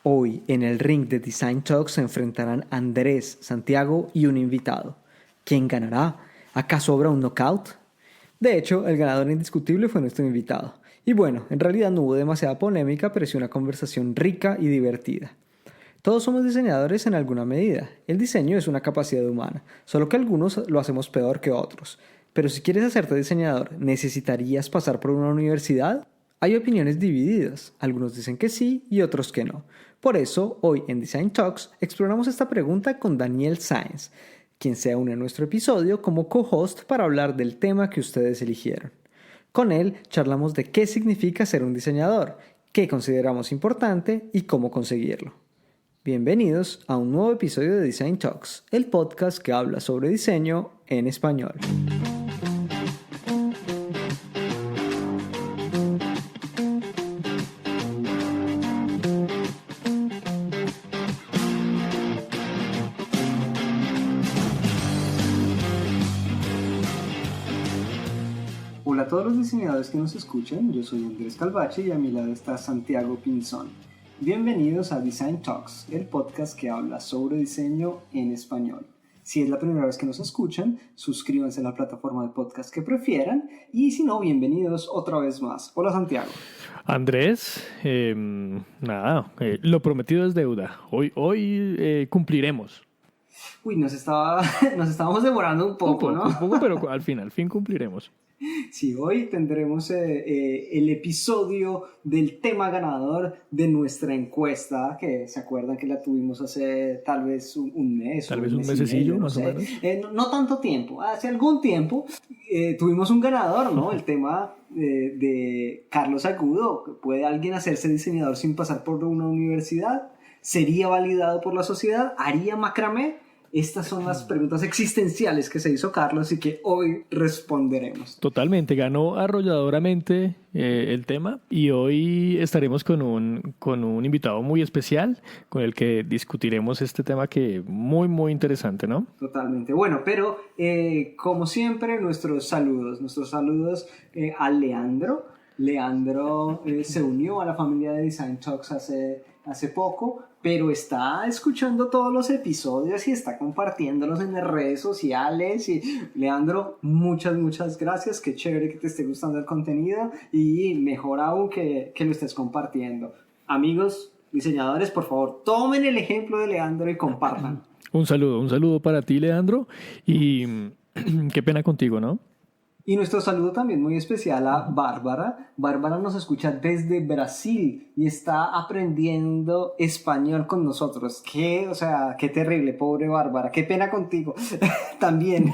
Hoy en el ring de Design Talks se enfrentarán Andrés, Santiago y un invitado. ¿Quién ganará? ¿Acaso habrá un knockout? De hecho, el ganador indiscutible fue nuestro invitado. Y bueno, en realidad no hubo demasiada polémica, pero sí una conversación rica y divertida. Todos somos diseñadores en alguna medida. El diseño es una capacidad humana, solo que algunos lo hacemos peor que otros. Pero si quieres hacerte diseñador, ¿necesitarías pasar por una universidad? Hay opiniones divididas. Algunos dicen que sí y otros que no. Por eso, hoy en Design Talks exploramos esta pregunta con Daniel Sáenz, quien se une a nuestro episodio como co-host para hablar del tema que ustedes eligieron. Con él charlamos de qué significa ser un diseñador, qué consideramos importante y cómo conseguirlo. Bienvenidos a un nuevo episodio de Design Talks, el podcast que habla sobre diseño en español. Hola a todos los diseñadores que nos escuchan, yo soy Andrés Calvache y a mi lado está Santiago Pinzón. Bienvenidos a Design Talks, el podcast que habla sobre diseño en español. Si es la primera vez que nos escuchan, suscríbanse a la plataforma de podcast que prefieran y si no, bienvenidos otra vez más. Hola Santiago. Andrés, lo prometido es deuda. Hoy cumpliremos. Uy, nos estábamos demorando un poco, ¿no? Un poco, pero al fin cumpliremos. Sí, hoy tendremos el episodio del tema ganador de nuestra encuesta, que se acuerdan que la tuvimos hace tal vez un mes. Tal vez un mesecillo, medio, más o menos. No tanto tiempo, hace algún tiempo tuvimos un ganador, ¿no? El tema de Carlos Agudo. ¿Puede alguien hacerse diseñador sin pasar por una universidad? ¿Sería validado por la sociedad? ¿Haría macramé? Estas son las preguntas existenciales que se hizo Carlos y que hoy responderemos. Totalmente, ganó arrolladoramente el tema y hoy estaremos con un invitado muy especial con el que discutiremos este tema que muy interesante, ¿no? Totalmente. Bueno, pero como siempre nuestros saludos a Leandro. Leandro se unió a la familia de Design Talks hace poco, pero está escuchando todos los episodios y está compartiéndolos en las redes sociales. Y Leandro, muchas gracias. Qué chévere que te esté gustando el contenido y mejor aún que lo estés compartiendo. Amigos diseñadores, por favor, tomen el ejemplo de Leandro y compartan. Un saludo para ti, Leandro, y qué pena contigo, ¿no? Y nuestro saludo también muy especial a Bárbara. Bárbara nos escucha desde Brasil y está aprendiendo español con nosotros. Qué terrible, pobre Bárbara. Qué pena contigo también.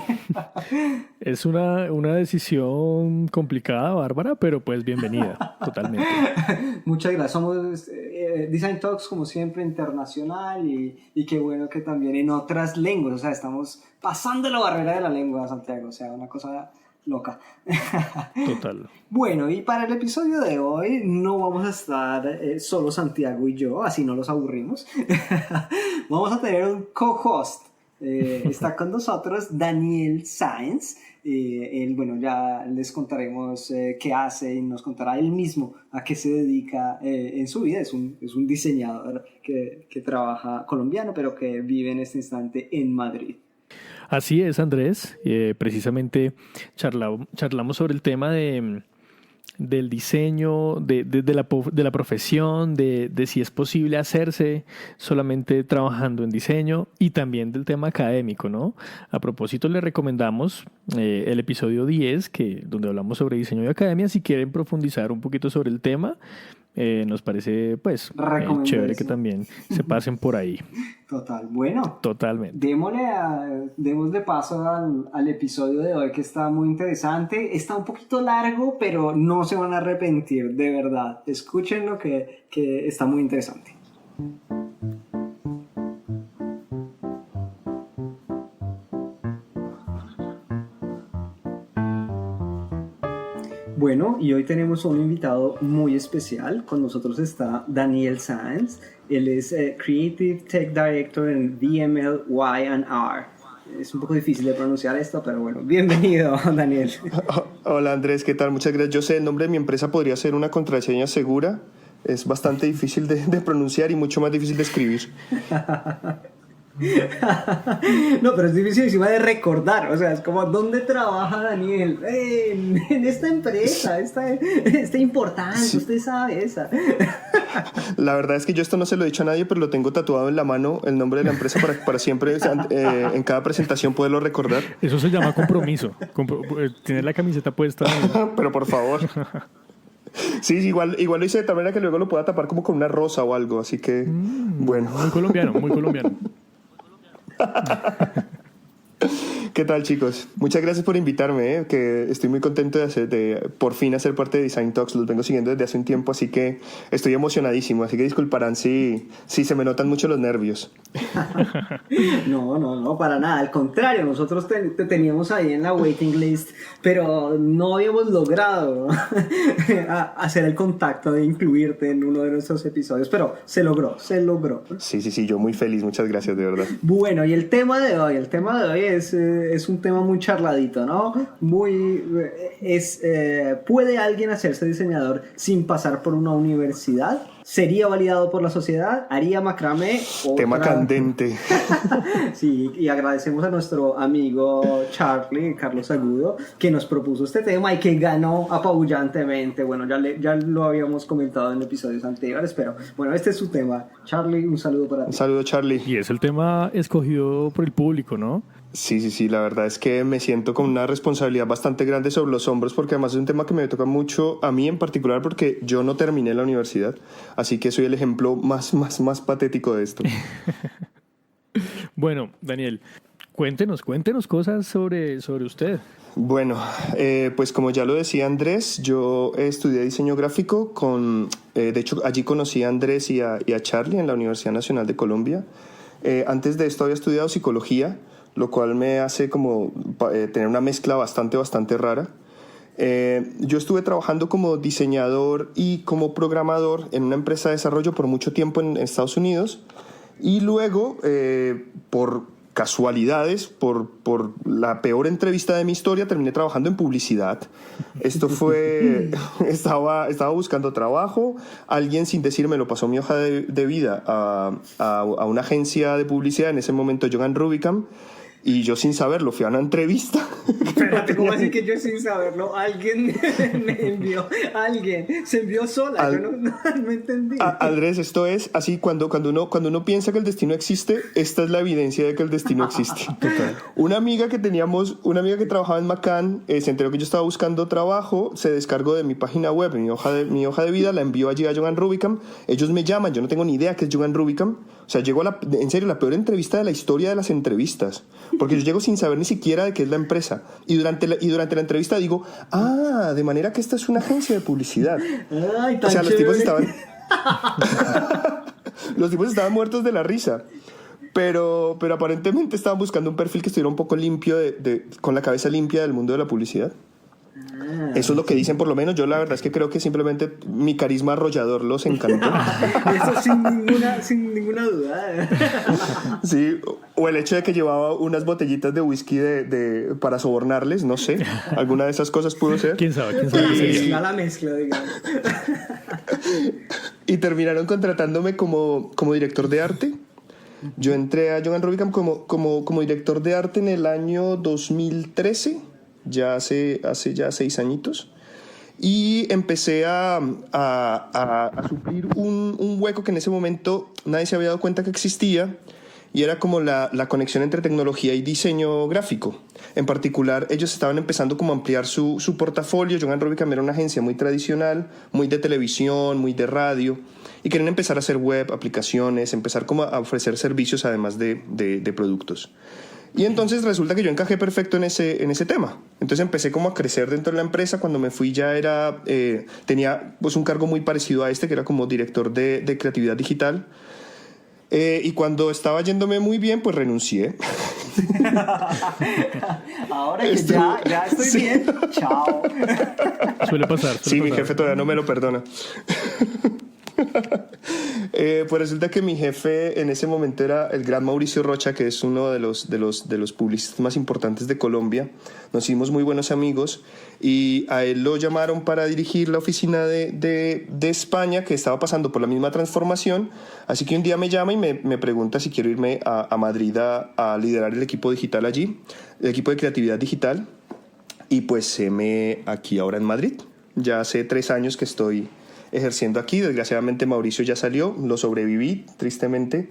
Es una decisión complicada, Bárbara, pero pues bienvenida, totalmente. Muchas gracias. Somos Design Talks, como siempre, internacional y qué bueno que también en otras lenguas. O sea, estamos pasando la barrera de la lengua, Santiago. O sea, una cosa loca. Total. Bueno, y para el episodio de hoy no vamos a estar solo Santiago y yo, así no los aburrimos. Vamos a tener un co-host. Está con nosotros Daniel Sáenz. Él, ya les contaremos qué hace y nos contará él mismo a qué se dedica en su vida. Es un diseñador que trabaja colombiano, pero que vive en este instante en Madrid. Así es, Andrés. Precisamente charlamos sobre el tema del diseño, de la profesión, de si es posible hacerse solamente trabajando en diseño y también del tema académico, ¿no? A propósito, le recomendamos el episodio 10, donde hablamos sobre diseño y academia. Si quieren profundizar un poquito sobre el tema, nos parece chévere que también se pasen por ahí. Total, bueno. Totalmente. Démosle paso al episodio de hoy, que está muy interesante. Está un poquito largo, pero no se van a arrepentir, de verdad. Escúchenlo que está muy interesante. Bueno, y hoy tenemos un invitado muy especial. Con nosotros está Daniel Sáenz. Él es Creative Tech Director en VML Y&R. Es un poco difícil de pronunciar esto, pero bueno, bienvenido, Daniel. Hola Andrés, ¿qué tal? Muchas gracias. Yo sé, el nombre de mi empresa podría ser una contraseña segura, Es bastante difícil de pronunciar y mucho más difícil de escribir. No, pero es dificilísima de recordar. O sea, es como, ¿dónde trabaja Daniel? En esta empresa, esta importante, sí. Usted sabe esa. La verdad es que yo esto no se lo he dicho a nadie, pero lo tengo tatuado en la mano, el nombre de la empresa, para siempre, en cada presentación poderlo recordar. Eso se llama compromiso. Tener la camiseta puesta. Pero por favor. Sí, igual lo hice de tal manera que luego lo pueda tapar como con una rosa o algo, así que, bueno. Muy colombiano, muy colombiano. ¿Qué tal, chicos? Muchas gracias por invitarme, que estoy muy contento de por fin hacer parte de Design Talks. Los vengo siguiendo desde hace un tiempo, así que estoy emocionadísimo, así que disculparán si se me notan mucho los nervios. No, para nada, al contrario, nosotros te teníamos ahí en la waiting list, pero no habíamos logrado hacer el contacto de incluirte en uno de nuestros episodios, pero se logró. Sí, yo muy feliz, muchas gracias, de verdad. Bueno, y el tema de hoy es un tema muy charladito, ¿no? ¿Puede alguien hacerse diseñador sin pasar por una universidad? ¿Sería validado por la sociedad? ¿Haría macramé? Tema candente. Sí, y agradecemos a nuestro amigo Carlos Agudo, que nos propuso este tema y que ganó apabullantemente. Bueno, ya lo habíamos comentado en episodios anteriores, pero bueno, este es su tema. Charlie, un saludo para ti. Un saludo, Charlie. Y es el tema escogido por el público, ¿no? Sí, la verdad es que me siento con una responsabilidad bastante grande sobre los hombros, porque además es un tema que me toca mucho a mí en particular, porque yo no terminé la universidad, así que soy el ejemplo más patético de esto. Bueno, Daniel, cuéntenos cosas sobre usted. Bueno, pues como ya lo decía Andrés, yo estudié diseño gráfico de hecho allí conocí a Andrés y a Charlie en la Universidad Nacional de Colombia. Antes de esto había estudiado psicología, lo cual me hace como tener una mezcla bastante rara. Yo estuve trabajando como diseñador y como programador en una empresa de desarrollo por mucho tiempo en Estados Unidos, y luego por casualidades, por la peor entrevista de mi historia, terminé trabajando en publicidad. Esto fue... estaba buscando trabajo, alguien sin decirme lo pasó mi hoja de vida a una agencia de publicidad, en ese momento Johan Rubicam, y yo sin saberlo fui a una entrevista. Espérate, ¿cómo así que yo sin saberlo? Alguien me envió, se envió sola, yo no entendí. Andrés, esto es así, cuando uno piensa que el destino existe, esta es la evidencia de que el destino existe. Total. Una amiga que trabajaba en Macan, se enteró que yo estaba buscando trabajo, se descargó de mi página web mi hoja de vida, la envió allí a Johan Rubicam. Ellos me llaman, yo no tengo ni idea qué es Johan Rubicam. O sea, llego en serio, la peor entrevista de la historia de las entrevistas, porque yo llego sin saber ni siquiera de qué es la empresa, y durante la entrevista digo, de manera que esta es una agencia de publicidad. Ay, tan o sea, los chévere. tipos estaban muertos de la risa, pero aparentemente estaban buscando un perfil que estuviera un poco limpio, con la cabeza limpia del mundo de la publicidad. Eso es lo que dicen, por lo menos. Yo la verdad es que creo que simplemente mi carisma arrollador los encantó. Eso sin ninguna duda. Sí, o el hecho de que llevaba unas botellitas de whisky para sobornarles, no sé. Alguna de esas cosas pudo ser. ¿Quién sabe? La mezcla, digamos. Y terminaron contratándome como director de arte. Yo entré a Johan Rubicam como director de arte en el año 2013. Ya hace 6 añitos, y empecé a suplir un hueco que en ese momento nadie se había dado cuenta que existía, y era como la conexión entre tecnología y diseño gráfico. En particular, ellos estaban empezando como a ampliar su portafolio. Johan Rubicam era una agencia muy tradicional, muy de televisión, muy de radio, y querían empezar a hacer web, aplicaciones, empezar como a ofrecer servicios además de productos. Y entonces resulta que yo encajé perfecto en ese tema. Entonces empecé como a crecer dentro de la empresa. Cuando me fui ya tenía pues un cargo muy parecido a que era como director de creatividad digital. Y cuando estaba yéndome muy bien, pues renuncié. Ahora que ya estoy sí. bien, chao. Suele pasar. Mi jefe todavía no me lo perdona. Pues resulta que mi jefe en ese momento era el gran Mauricio Rocha, que es uno de los publicistas más importantes de Colombia. Nos hicimos muy buenos amigos y a él lo llamaron para dirigir la oficina de España, que estaba pasando por la misma transformación. Así que un día me llama y me pregunta si quiero irme a Madrid a liderar el equipo digital allí, el equipo de creatividad digital. Y pues aquí ahora en Madrid. Ya hace 3 años que estoy ejerciendo aquí. Desgraciadamente Mauricio ya salió, lo sobreviví, tristemente.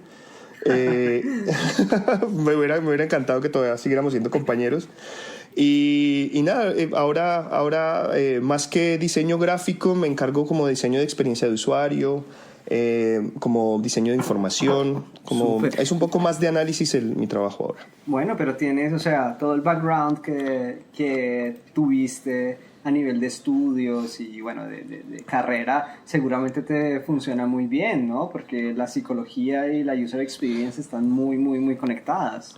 Me hubiera encantado que todavía siguiéramos siendo compañeros. Y nada, ahora más que diseño gráfico, me encargo como diseño de experiencia de usuario, como diseño de información, es un poco más de análisis mi trabajo ahora. Bueno, pero tienes, o sea, todo el background que tuviste a nivel de estudios y bueno, de carrera, seguramente te funciona muy bien, ¿no? Porque la psicología y la user experience están muy, muy, muy conectadas.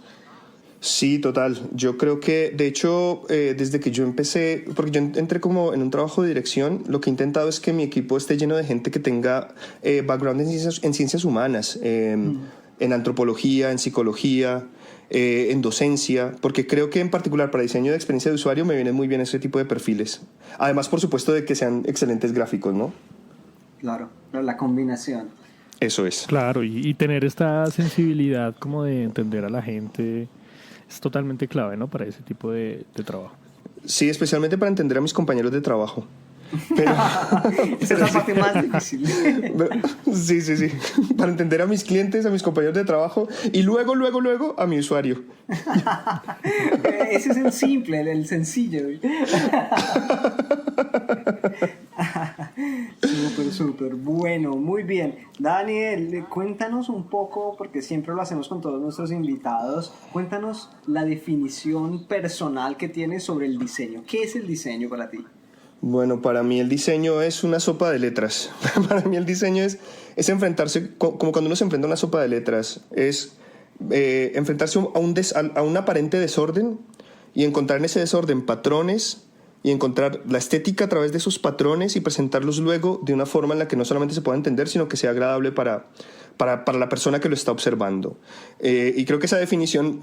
Sí, total. Yo creo que, de hecho, desde que yo empecé, porque yo entré como en un trabajo de dirección, lo que he intentado es que mi equipo esté lleno de gente que tenga background en ciencias humanas, en antropología, en psicología, en docencia, porque creo que en particular para diseño de experiencia de usuario me vienen muy bien ese tipo de perfiles. Además, por supuesto, de que sean excelentes gráficos, ¿no? Claro, la combinación. Eso es. Claro, y tener esta sensibilidad como de entender a la gente es totalmente clave, ¿no? Para ese tipo de trabajo. Sí, especialmente para entender a mis compañeros de trabajo. Pero, esa es la parte más difícil. Sí. Para entender a mis clientes, a mis compañeros de trabajo y luego a mi usuario. Ese es el simple, el sencillo. Súper. Bueno, muy bien. Daniel, cuéntanos un poco, porque siempre lo hacemos con todos nuestros invitados, cuéntanos la definición personal que tienes sobre el diseño. ¿Qué es el diseño para ti? Bueno, para mí el diseño es una sopa de letras. Para mí el diseño es enfrentarse, como cuando uno se enfrenta a una sopa de letras, es enfrentarse a un aparente desorden y encontrar en ese desorden patrones y encontrar la estética a través de esos patrones y presentarlos luego de una forma en la que no solamente se pueda entender, sino que sea agradable para la persona que lo está observando. Y creo que esa definición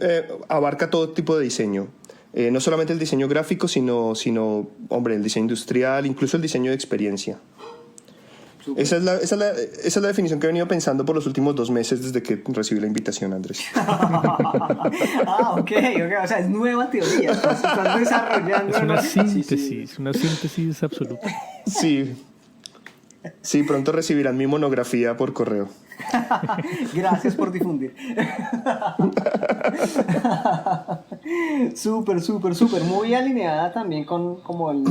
abarca todo tipo de diseño. No solamente el diseño gráfico, sino, el diseño industrial, incluso el diseño de experiencia. Esa es la definición que he venido pensando por los últimos 2 meses desde que recibí la invitación, Andrés. Ok, o sea, es nueva teoría, estás desarrollando. Es una síntesis absoluta. Sí, pronto recibirán mi monografía por correo. Gracias por difundir. Súper. Muy alineada también con como el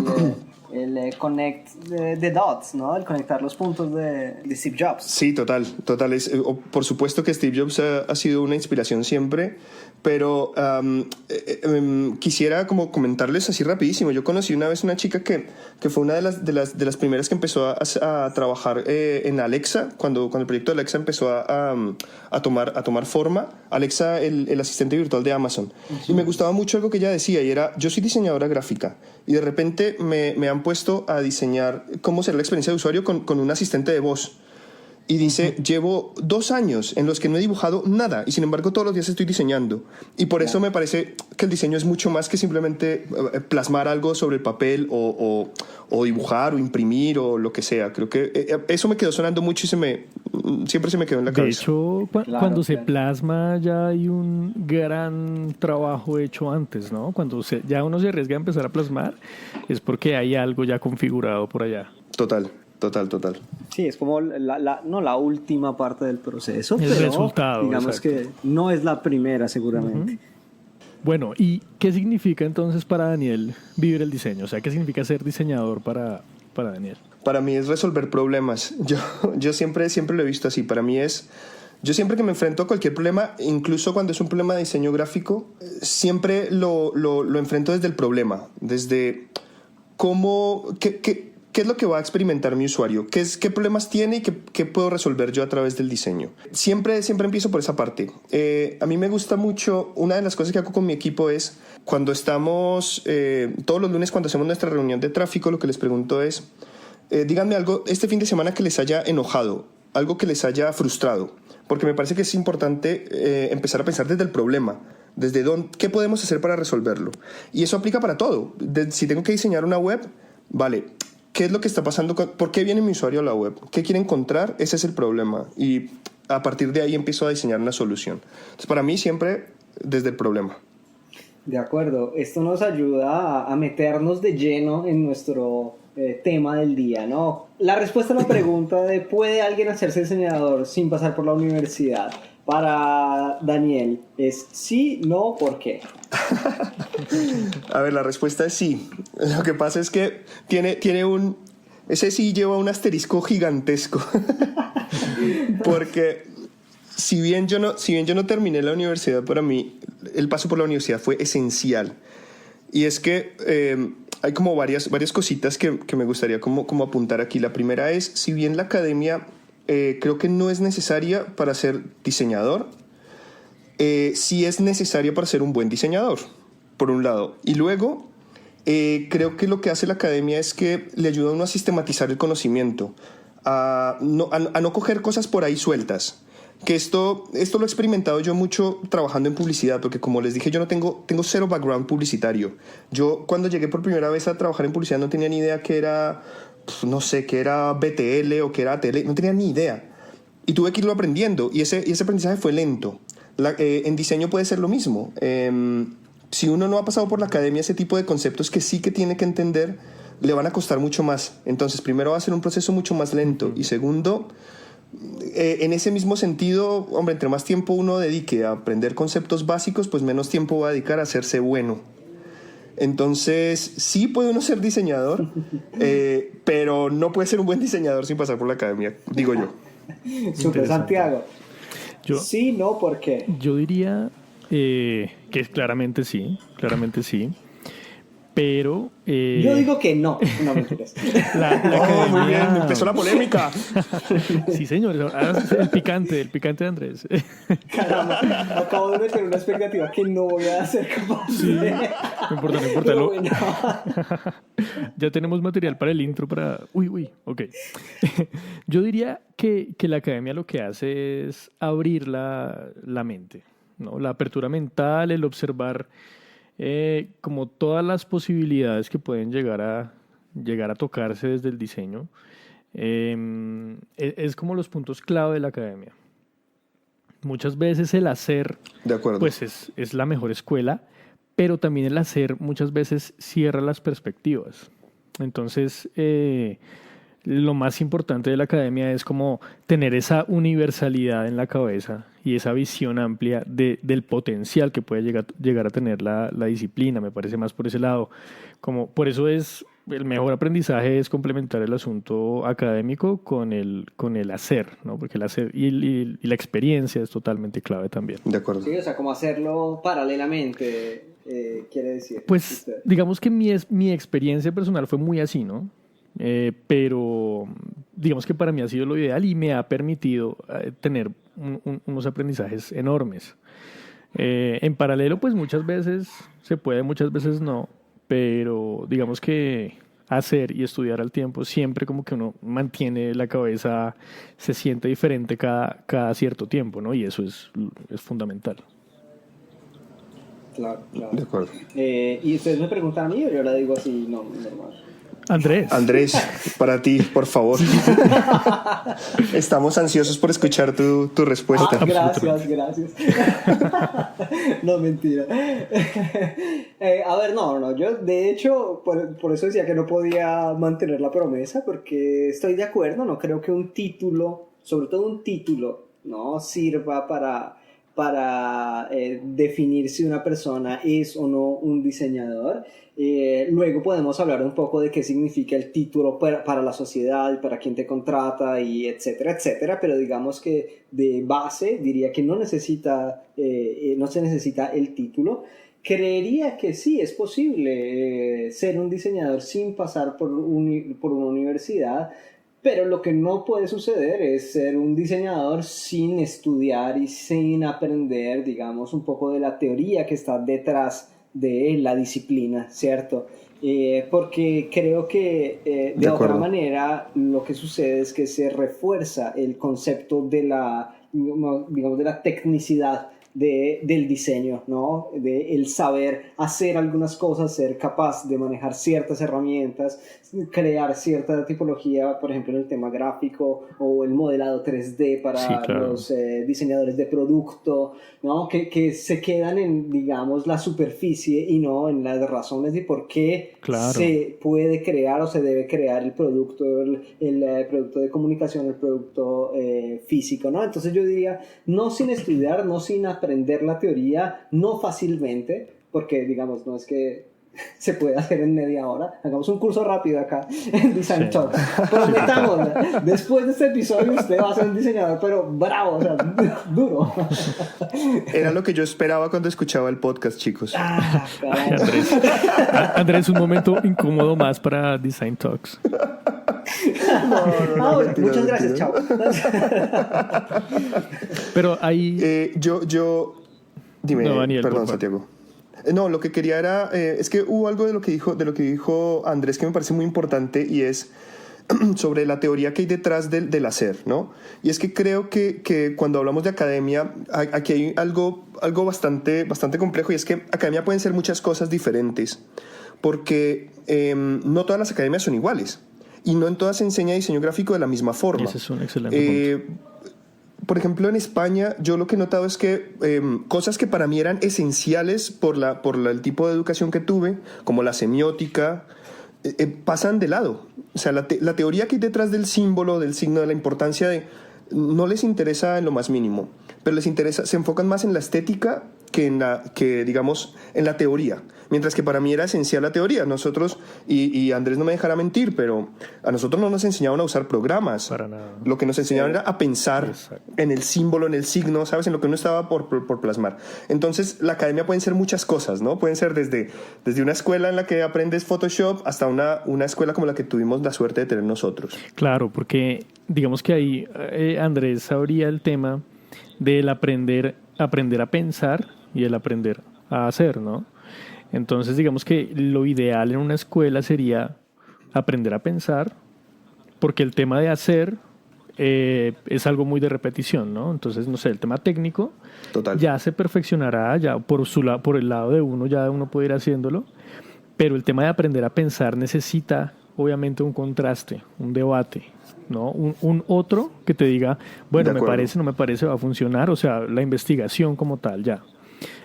connect the dots, ¿no? El conectar los puntos de Steve Jobs. Sí, total. Por supuesto que Steve Jobs ha sido una inspiración siempre, pero quisiera como comentarles así rapidísimo. Yo conocí una vez una chica que fue una de las primeras que empezó a trabajar en Alexa, cuando el proyecto de Alexa empezó a tomar forma. Alexa, el asistente virtual de Amazon. Uh-huh. Y me gustaba mucho algo que ella decía, y era: yo soy diseñadora gráfica, y de repente me han puesto a diseñar cómo será la experiencia de usuario con un asistente de voz. Y dice, llevo 2 años en los que no he dibujado nada y sin embargo todos los días estoy diseñando. Y por eso me parece que el diseño es mucho más que simplemente plasmar algo sobre el papel o dibujar o imprimir o lo que sea. Creo que eso me quedó sonando mucho y siempre se me quedó en la cabeza. De hecho, cuando se plasma ya hay un gran trabajo hecho antes, ¿no? Cuando ya uno se arriesga a empezar a plasmar es porque hay algo ya configurado por allá. Total. Sí, es como no la última parte del proceso, el pero resultado, digamos exacto. Que no es la primera seguramente. Uh-huh. Bueno, ¿y qué significa entonces para Daniel vivir el diseño? O sea, ¿qué significa ser diseñador para Daniel? Para mí es resolver problemas. Yo siempre lo he visto así. Para mí es... Yo siempre que me enfrento a cualquier problema, incluso cuando es un problema de diseño gráfico, siempre lo enfrento desde el problema, desde cómo... ¿Qué es lo que va a experimentar mi usuario? ¿Qué problemas tiene y qué puedo resolver yo a través del diseño? Siempre empiezo por esa parte. A mí me gusta mucho, una de las cosas que hago con mi equipo es, cuando estamos, todos los lunes cuando hacemos nuestra reunión de tráfico, lo que les pregunto es, díganme algo este fin de semana que les haya enojado, algo que les haya frustrado, porque me parece que es importante empezar a pensar desde el problema, desde qué podemos hacer para resolverlo. Y eso aplica para todo. Si tengo que diseñar una web, vale, ¿qué es lo que está pasando? ¿Por qué viene mi usuario a la web? ¿Qué quiere encontrar? Ese es el problema. Y a partir de ahí empiezo a diseñar una solución. Entonces, para mí siempre desde el problema. De acuerdo, esto nos ayuda a meternos de lleno en nuestro tema del día, ¿no? La respuesta a la pregunta de ¿puede alguien hacerse diseñador sin pasar por la universidad? Para Daniel es sí, no, ¿por qué? A ver, la respuesta es sí. Lo que pasa es que tiene un... Ese sí lleva un asterisco gigantesco. Porque si bien yo no terminé la universidad, para mí el paso por la universidad fue esencial. Y es que hay como varias cositas que me gustaría como apuntar aquí. La primera es, si bien la academia creo que no es necesaria para ser diseñador, sí es necesaria para ser un buen diseñador, por un lado. Y luego, creo que lo que hace la academia es que le ayuda a uno a sistematizar el conocimiento, a no coger cosas por ahí sueltas. Que esto lo he experimentado yo mucho trabajando en publicidad, porque como les dije, yo no tengo cero background publicitario. Yo cuando llegué por primera vez a trabajar en publicidad no tenía ni idea qué era, no sé, qué era BTL o qué era ATL, no tenía ni idea. Y tuve que irlo aprendiendo, y ese aprendizaje fue lento. En diseño puede ser lo mismo. Si uno no ha pasado por la academia, ese tipo de conceptos que sí que tiene que entender, le van a costar mucho más. Entonces, primero va a ser un proceso mucho más lento, y segundo... en ese mismo sentido, hombre, entre más tiempo uno dedique a aprender conceptos básicos, pues menos tiempo va a dedicar a hacerse bueno. Entonces, sí puede uno ser diseñador, pero no puede ser un buen diseñador sin pasar por la academia, digo yo. Super Santiago. Sí, no, ¿por qué? Yo diría que claramente sí, pero... yo digo que no mentiras. La academia... Muy bien, empezó la polémica. Sí, señor, el picante de Andrés. Caramba, acabo de meter una expectativa que no voy a ser capaz de... No importa. Bueno. Ya tenemos material para el intro para... Uy, ok. Yo diría que la academia lo que hace es abrir la mente, ¿no? La apertura mental, el observar como todas las posibilidades que pueden llegar a tocarse desde el diseño. Es como los puntos clave de la academia. Muchas veces el hacer, De acuerdo. pues es la mejor escuela, pero también el hacer muchas veces cierra las perspectivas. Entonces, lo más importante de la academia es como tener esa universalidad en la cabeza y esa visión amplia del potencial que puede llegar a tener la disciplina. Me parece más por ese lado. Por eso es el mejor aprendizaje es complementar el asunto académico con el hacer, ¿no? Porque el hacer y la experiencia es totalmente clave también. De acuerdo. Sí, o sea, como hacerlo paralelamente, quiere decir. Pues usted. digamos que mi experiencia personal fue muy así, ¿no? Pero digamos que para mí ha sido lo ideal y me ha permitido tener unos aprendizajes enormes. En paralelo, pues muchas veces se puede, muchas veces no, pero digamos que hacer y estudiar al tiempo siempre como que uno mantiene la cabeza, se siente diferente cada cierto tiempo, ¿no? Y eso es fundamental. Claro. De acuerdo. Y ustedes me preguntan a mí o yo le digo así, no, normal. Andrés, para ti, por favor. Estamos ansiosos por escuchar tu respuesta. Gracias. No, mentira. A ver, no. Yo, de hecho, por eso decía que no podía mantener la promesa, porque estoy de acuerdo. No creo que un título, sobre todo un título, no sirva para definir si una persona es o no un diseñador. Luego podemos hablar un poco de qué significa el título para la sociedad, para quien te contrata y etcétera, pero digamos que de base diría que no se necesita el título. Creería que sí, es posible ser un diseñador sin pasar por una universidad, pero lo que no puede suceder es ser un diseñador sin estudiar y sin aprender, digamos, un poco de la teoría que está detrás de la disciplina, ¿cierto? porque creo que de otra acuerdo. manera lo que sucede es que se refuerza el concepto de digamos, de la tecnicidad del diseño, ¿no? De el saber hacer algunas cosas, ser capaz de manejar ciertas herramientas, crear cierta tipología, por ejemplo en el tema gráfico o el modelado 3D para Sí, claro. los diseñadores de producto, ¿no? Que se quedan en, digamos, la superficie y no en las razones de por qué Claro. se puede crear o se debe crear el producto, el producto de comunicación, el producto físico, ¿no? Entonces yo diría, no sin estudiar, no sin aprender la teoría, no fácilmente, porque, digamos, no es que se puede hacer en media hora. Hagamos un curso rápido acá en Design Sí. Talk. Prometamos, después de este episodio usted va a ser un diseñador, pero bravo, o sea, duro. Era lo que yo esperaba cuando escuchaba el podcast, chicos. Ah, Ay, caray. Andrés. Andrés, un momento incómodo más para Design Talks. Ah, bueno, mentira, muchas gracias, chao. Pero ahí... Dime, No, Daniel, perdón, por favor. Santiago. No, lo que quería era, es que hubo algo de lo que dijo Andrés que me parece muy importante y es sobre la teoría que hay detrás del hacer, ¿no? Y es que creo que cuando hablamos de academia, aquí hay algo bastante complejo y es que academia pueden ser muchas cosas diferentes porque no todas las academias son iguales y no en todas se enseña diseño gráfico de la misma forma. Ese es un excelente punto. Por ejemplo, en España, yo lo que he notado es que cosas que para mí eran esenciales por el tipo de educación que tuve, como la semiótica, pasan de lado. O sea, la teoría que hay detrás del símbolo, del signo, de la importancia no les interesa en lo más mínimo, pero les interesa, se enfocan más en la estética que digamos, en la teoría. Mientras que para mí era esencial la teoría. Nosotros, y Andrés no me dejará mentir, pero a nosotros no nos enseñaban a usar programas. Para nada. Lo que nos enseñaban era a pensar Exacto. en el símbolo, en el signo, ¿sabes? En lo que uno estaba por plasmar. Entonces, la academia pueden ser muchas cosas, ¿no? Pueden ser desde una escuela en la que aprendes Photoshop hasta una escuela como la que tuvimos la suerte de tener nosotros. Claro, porque digamos que ahí Andrés sabría el tema del aprender a pensar y el aprender a hacer, ¿no? Entonces, digamos que lo ideal en una escuela sería aprender a pensar, porque el tema de hacer es algo muy de repetición, ¿no? Entonces, no sé, el tema técnico Total. ya se perfeccionará, ya por el lado de uno, ya uno puede ir haciéndolo, pero el tema de aprender a pensar necesita, obviamente, un contraste, un debate, ¿no? Un otro que te diga, bueno, De me acuerdo. parece, no me parece, va a funcionar, o sea, la investigación como tal, ya.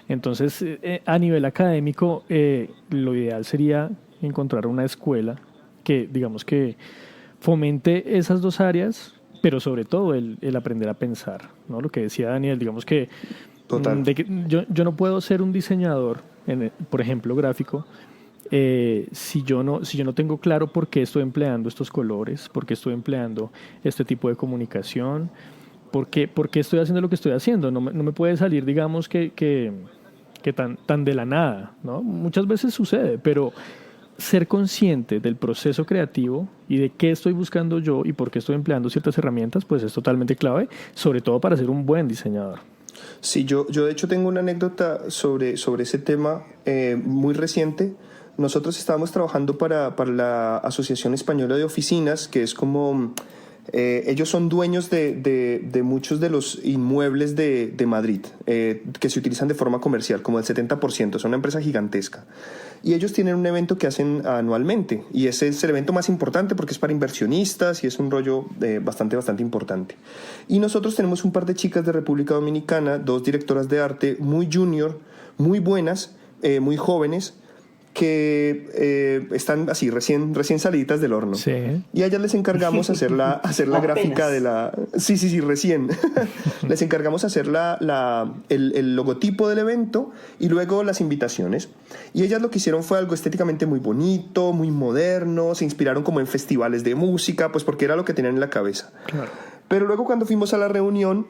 Entonces, a nivel académico, lo ideal sería encontrar una escuela que, digamos que fomente esas dos áreas, pero sobre todo el aprender a pensar, ¿no? Lo que decía Daniel, digamos que, Total. de que yo no puedo ser un diseñador, por ejemplo, gráfico, si yo no tengo claro por qué estoy empleando estos colores, por qué estoy empleando este tipo de comunicación, por qué estoy haciendo lo que estoy haciendo. No me puede salir, digamos, que tan de la nada, ¿no? Muchas veces sucede, pero ser consciente del proceso creativo y de qué estoy buscando yo y por qué estoy empleando ciertas herramientas, pues es totalmente clave, sobre todo para ser un buen diseñador. Sí, yo de hecho tengo una anécdota sobre ese tema muy reciente. Nosotros estábamos trabajando para la Asociación Española de Oficinas, que es como... ellos son dueños de muchos de los inmuebles de Madrid, que se utilizan de forma comercial, como el 70%. Son una empresa gigantesca. Y ellos tienen un evento que hacen anualmente. Y ese es el evento más importante porque es para inversionistas y es un rollo bastante importante. Y nosotros tenemos un par de chicas de República Dominicana, 2 directoras de arte muy junior, muy buenas, muy jóvenes, que están así, recién saliditas del horno. Sí. Y a ellas les encargamos hacer la gráfica de la... Sí, recién. Les encargamos hacer el logotipo del evento y luego las invitaciones. Y ellas lo que hicieron fue algo estéticamente muy bonito, muy moderno, se inspiraron como en festivales de música, pues porque era lo que tenían en la cabeza. Claro. Pero luego cuando fuimos a la reunión...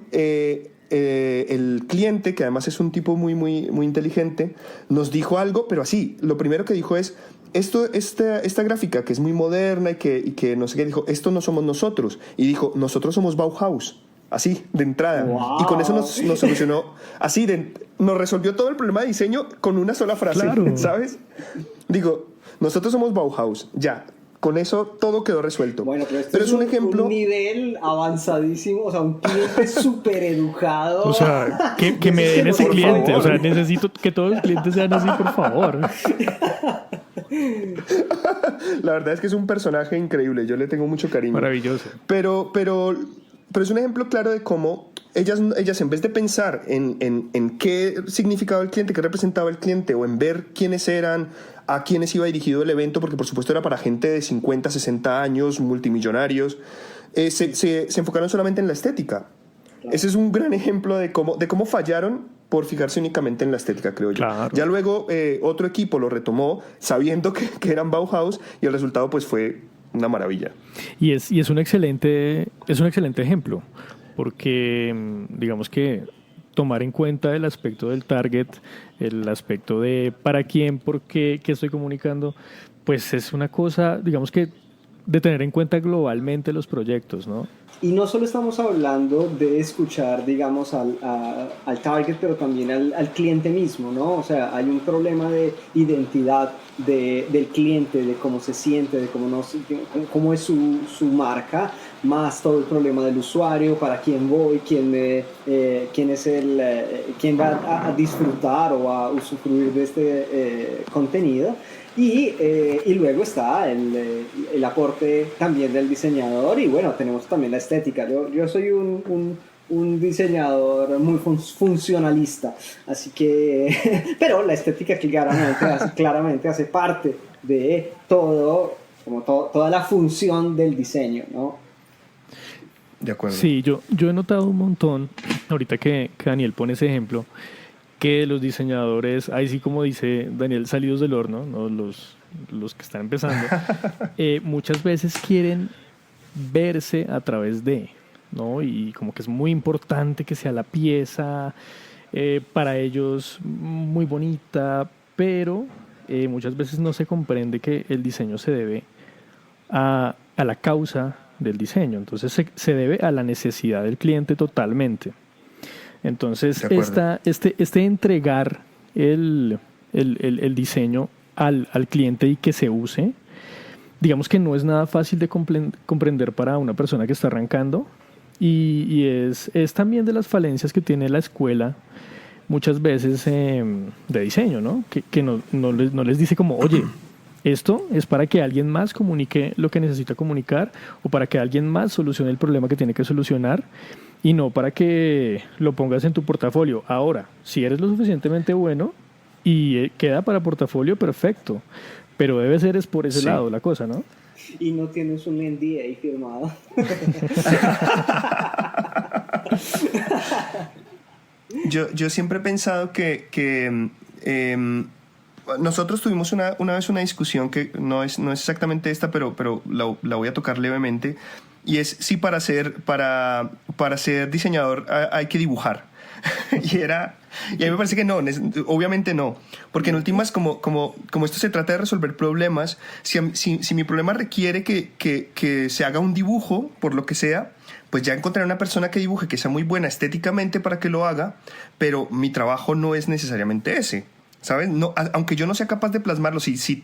el cliente, que además es un tipo muy inteligente, nos dijo algo, pero así, lo primero que dijo es, esta gráfica que es muy moderna y que no sé qué, dijo, esto no somos nosotros. Y dijo, nosotros somos Bauhaus. Así, de entrada. Wow. Y con eso nos solucionó, así, nos resolvió todo el problema de diseño con una sola frase, Claro. ¿sabes? Digo, Nosotros somos Bauhaus, ya. Con eso todo quedó resuelto. Bueno, pero es un ejemplo. Un nivel avanzadísimo, o sea, un cliente súper educado. O sea, que me den ese cliente. O sea, necesito que todos los clientes sean así, por favor. La verdad es que es un personaje increíble. Yo le tengo mucho cariño. Maravilloso. Pero es un ejemplo claro de cómo ellas en vez de pensar en qué significaba el cliente, qué representaba el cliente, o en ver quiénes eran, a quiénes iba dirigido el evento, porque por supuesto era para gente de 50, 60 años, multimillonarios, se enfocaron solamente en la estética. Claro. Ese es un gran ejemplo de cómo fallaron por fijarse únicamente en la estética, creo yo. Claro. Ya luego otro equipo lo retomó sabiendo que eran Bauhaus, y el resultado pues fue una maravilla. Y es un excelente ejemplo, porque digamos que tomar en cuenta el aspecto del target, el aspecto de para quién, por qué, qué estoy comunicando, pues es una cosa, digamos que de tener en cuenta globalmente los proyectos, ¿no? Y no solo estamos hablando de escuchar, digamos, al target, pero también al cliente mismo, ¿no? O sea, hay un problema de identidad del cliente, de cómo se siente, de cómo es su marca, más todo el problema del usuario, para quién voy, quién va a disfrutar o a usufruir de este contenido. Y luego está el aporte también del diseñador, y bueno, tenemos también la estética. Yo soy un diseñador muy funcionalista, así que pero la estética claramente hace parte de todo, como toda la función del diseño, ¿no? De acuerdo. Sí, yo he notado un montón, ahorita que Daniel pone ese ejemplo, que los diseñadores, ahí sí como dice Daniel, salidos del horno, ¿no? los que están empezando, muchas veces quieren verse a través de, ¿no? Y como que es muy importante que sea la pieza para ellos muy bonita, pero muchas veces no se comprende que el diseño se debe a la causa del diseño, entonces se debe a la necesidad del cliente totalmente. Entonces, este entregar el diseño al cliente y que se use, digamos que no es nada fácil de comprender para una persona que está arrancando, y es también de las falencias que tiene la escuela muchas veces de diseño, ¿no? Que no les dice como, oye, esto es para que alguien más comunique lo que necesita comunicar, o para que alguien más solucione el problema que tiene que solucionar, y no para que lo pongas en tu portafolio. Ahora, si eres lo suficientemente bueno y queda para portafolio, perfecto, pero debe ser por ese lado la cosa, ¿no? Y no tienes un NDA firmado. Yo siempre he pensado que nosotros tuvimos una vez una discusión que no es exactamente esta, pero la voy a tocar levemente, y es si para ser diseñador hay que dibujar. y a mí me parece que no, obviamente no, porque en últimas como esto se trata de resolver problemas, si mi problema requiere que se haga un dibujo, por lo que sea, pues ya encontraré una persona que dibuje, que sea muy buena estéticamente para que lo haga, pero mi trabajo no es necesariamente ese, ¿sabes? No, aunque yo no sea capaz de plasmarlo, si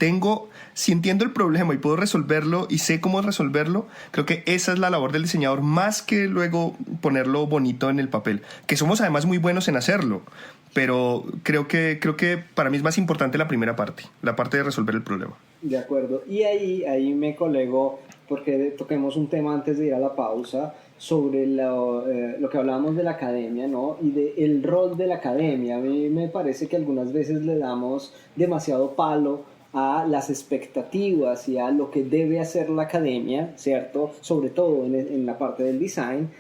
entiendo el problema y puedo resolverlo y sé cómo resolverlo, creo que esa es la labor del diseñador, más que luego ponerlo bonito en el papel, que somos además muy buenos en hacerlo, pero creo que para mí es más importante la primera parte, la parte de resolver el problema. De acuerdo, y ahí me colego, porque toquemos un tema antes de ir a la pausa, sobre lo que hablábamos de la academia, ¿no? Y del rol de la academia. A mí me parece que algunas veces le damos demasiado palo a las expectativas y a lo que debe hacer la academia, ¿cierto? Sobre todo en la parte del design,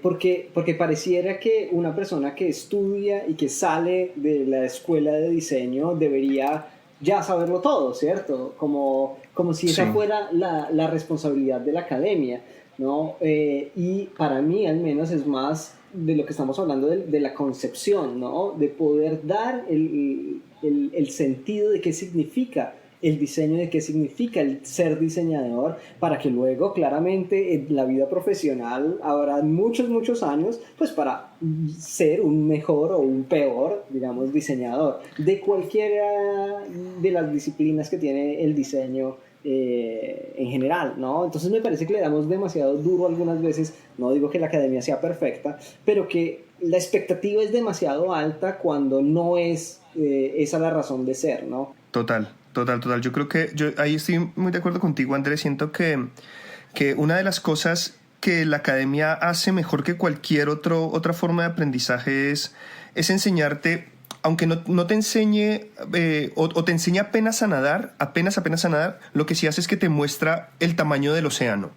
porque pareciera que una persona que estudia y que sale de la escuela de diseño debería ya saberlo todo, ¿cierto? Como si esa fuera la responsabilidad de la academia, ¿no? Y para mí al menos es más de lo que estamos hablando de la concepción, ¿no? De poder dar el sentido de qué significa el diseño, de qué significa el ser diseñador, para que luego claramente en la vida profesional habrá muchos años pues para ser un mejor o un peor, digamos, diseñador de cualquiera de las disciplinas que tiene el diseño en general, ¿no? Entonces me parece que le damos demasiado duro algunas veces. No digo que la academia sea perfecta, pero que la expectativa es demasiado alta cuando no es esa la razón de ser, ¿no? Total. Yo creo que yo ahí estoy muy de acuerdo contigo, Andrés. Siento que una de las cosas que la academia hace mejor que cualquier otra forma de aprendizaje es enseñarte, aunque no te enseñe o te enseña apenas a nadar, lo que sí hace es que te muestra el tamaño del océano.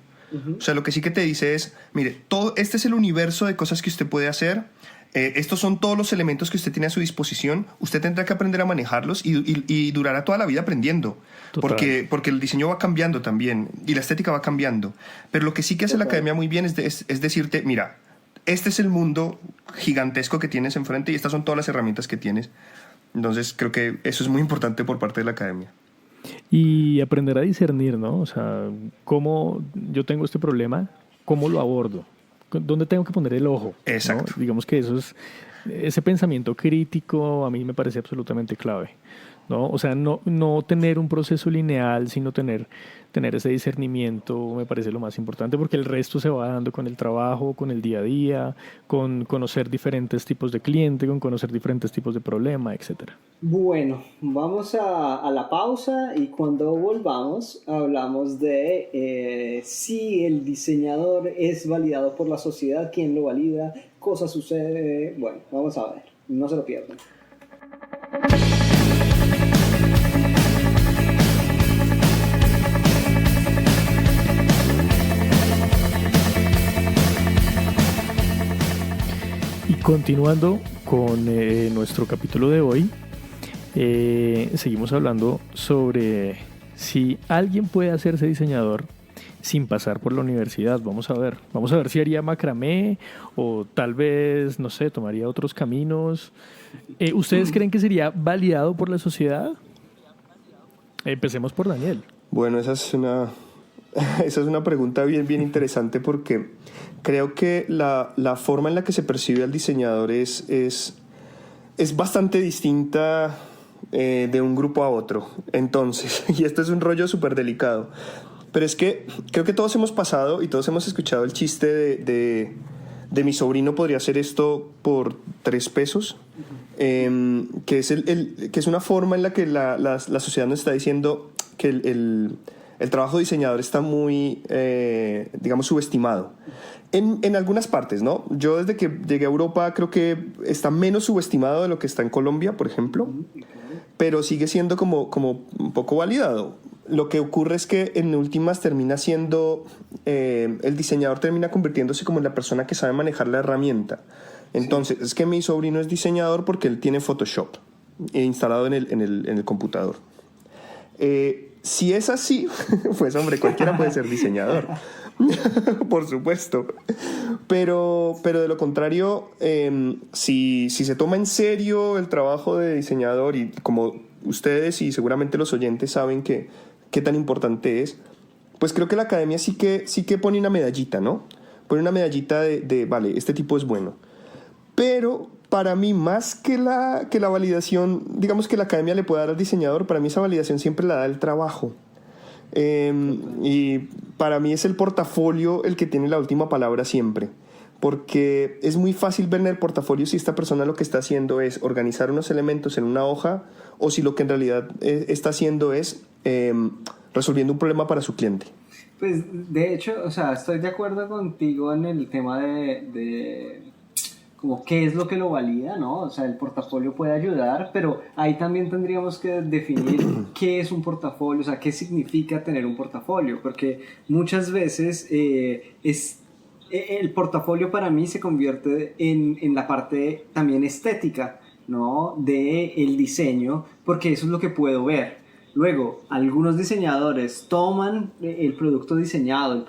O sea, lo que sí que te dice es, mire, este es el universo de cosas que usted puede hacer. Estos son todos los elementos que usted tiene a su disposición. Usted tendrá que aprender a manejarlos y durará toda la vida aprendiendo. Porque el diseño va cambiando también y la estética va cambiando. Pero lo que sí que hace la academia muy bien es decirte, mira, este es el mundo gigantesco que tienes enfrente y estas son todas las herramientas que tienes. Entonces creo que eso es muy importante por parte de la academia. Y aprender a discernir, ¿no? O sea, cómo yo tengo este problema, cómo lo abordo, dónde tengo que poner el ojo. Exacto. ¿No? Digamos que ese pensamiento crítico a mí me parece absolutamente clave, ¿no? O sea, no tener un proceso lineal, sino tener ese discernimiento me parece lo más importante, porque el resto se va dando con el trabajo, con el día a día, con conocer diferentes tipos de cliente, con conocer diferentes tipos de problema, etcétera. Bueno, vamos a la pausa y cuando volvamos hablamos de si el diseñador es validado por la sociedad, quién lo valida, cosas sucede. Bueno, vamos a ver, no se lo pierdan. Continuando con nuestro capítulo de hoy, seguimos hablando sobre si alguien puede hacerse diseñador sin pasar por la universidad. Vamos a ver si haría macramé o tal vez, no sé, tomaría otros caminos. ¿Ustedes creen que sería validado por la sociedad? Empecemos por Daniel. Bueno, esa es una pregunta bien interesante, porque creo que la forma en la que se percibe al diseñador es bastante distinta de un grupo a otro. Entonces, y esto es un rollo súper delicado, pero es que creo que todos hemos pasado y todos hemos escuchado el chiste de mi sobrino podría hacer esto por 3 pesos, que es una forma en la que la sociedad nos está diciendo que el trabajo de diseñador está muy, digamos, subestimado. En algunas partes, ¿no? Yo desde que llegué a Europa creo que está menos subestimado de lo que está en Colombia, por ejemplo, pero sigue siendo como un poco validado. Lo que ocurre es que en últimas termina siendo, el diseñador termina convirtiéndose como en la persona que sabe manejar la herramienta. Entonces, es que mi sobrino es diseñador porque él tiene Photoshop instalado en el computador. Si es así, pues hombre, cualquiera puede ser diseñador. Por supuesto. Pero de lo contrario, si se toma en serio el trabajo de diseñador, y como ustedes y seguramente los oyentes saben qué tan importante es, pues creo que la academia sí que pone una medallita, ¿no? Pone una medallita de vale, este tipo es bueno. Pero para mí, más que la validación, digamos, que la academia le puede dar al diseñador, para mí esa validación siempre la da el trabajo. Y para mí es el portafolio el que tiene la última palabra siempre, porque es muy fácil ver en el portafolio si esta persona lo que está haciendo es organizar unos elementos en una hoja, o si lo que en realidad está haciendo es resolviendo un problema para su cliente. Pues de hecho, o sea, estoy de acuerdo contigo en el tema de como qué es lo que lo valida, ¿no? O sea, el portafolio puede ayudar, pero ahí también tendríamos que definir qué es un portafolio, o sea, qué significa tener un portafolio, porque muchas veces el portafolio para mí se convierte en la parte también estética, ¿no? De el diseño, porque eso es lo que puedo ver. Luego, algunos diseñadores toman el producto diseñado,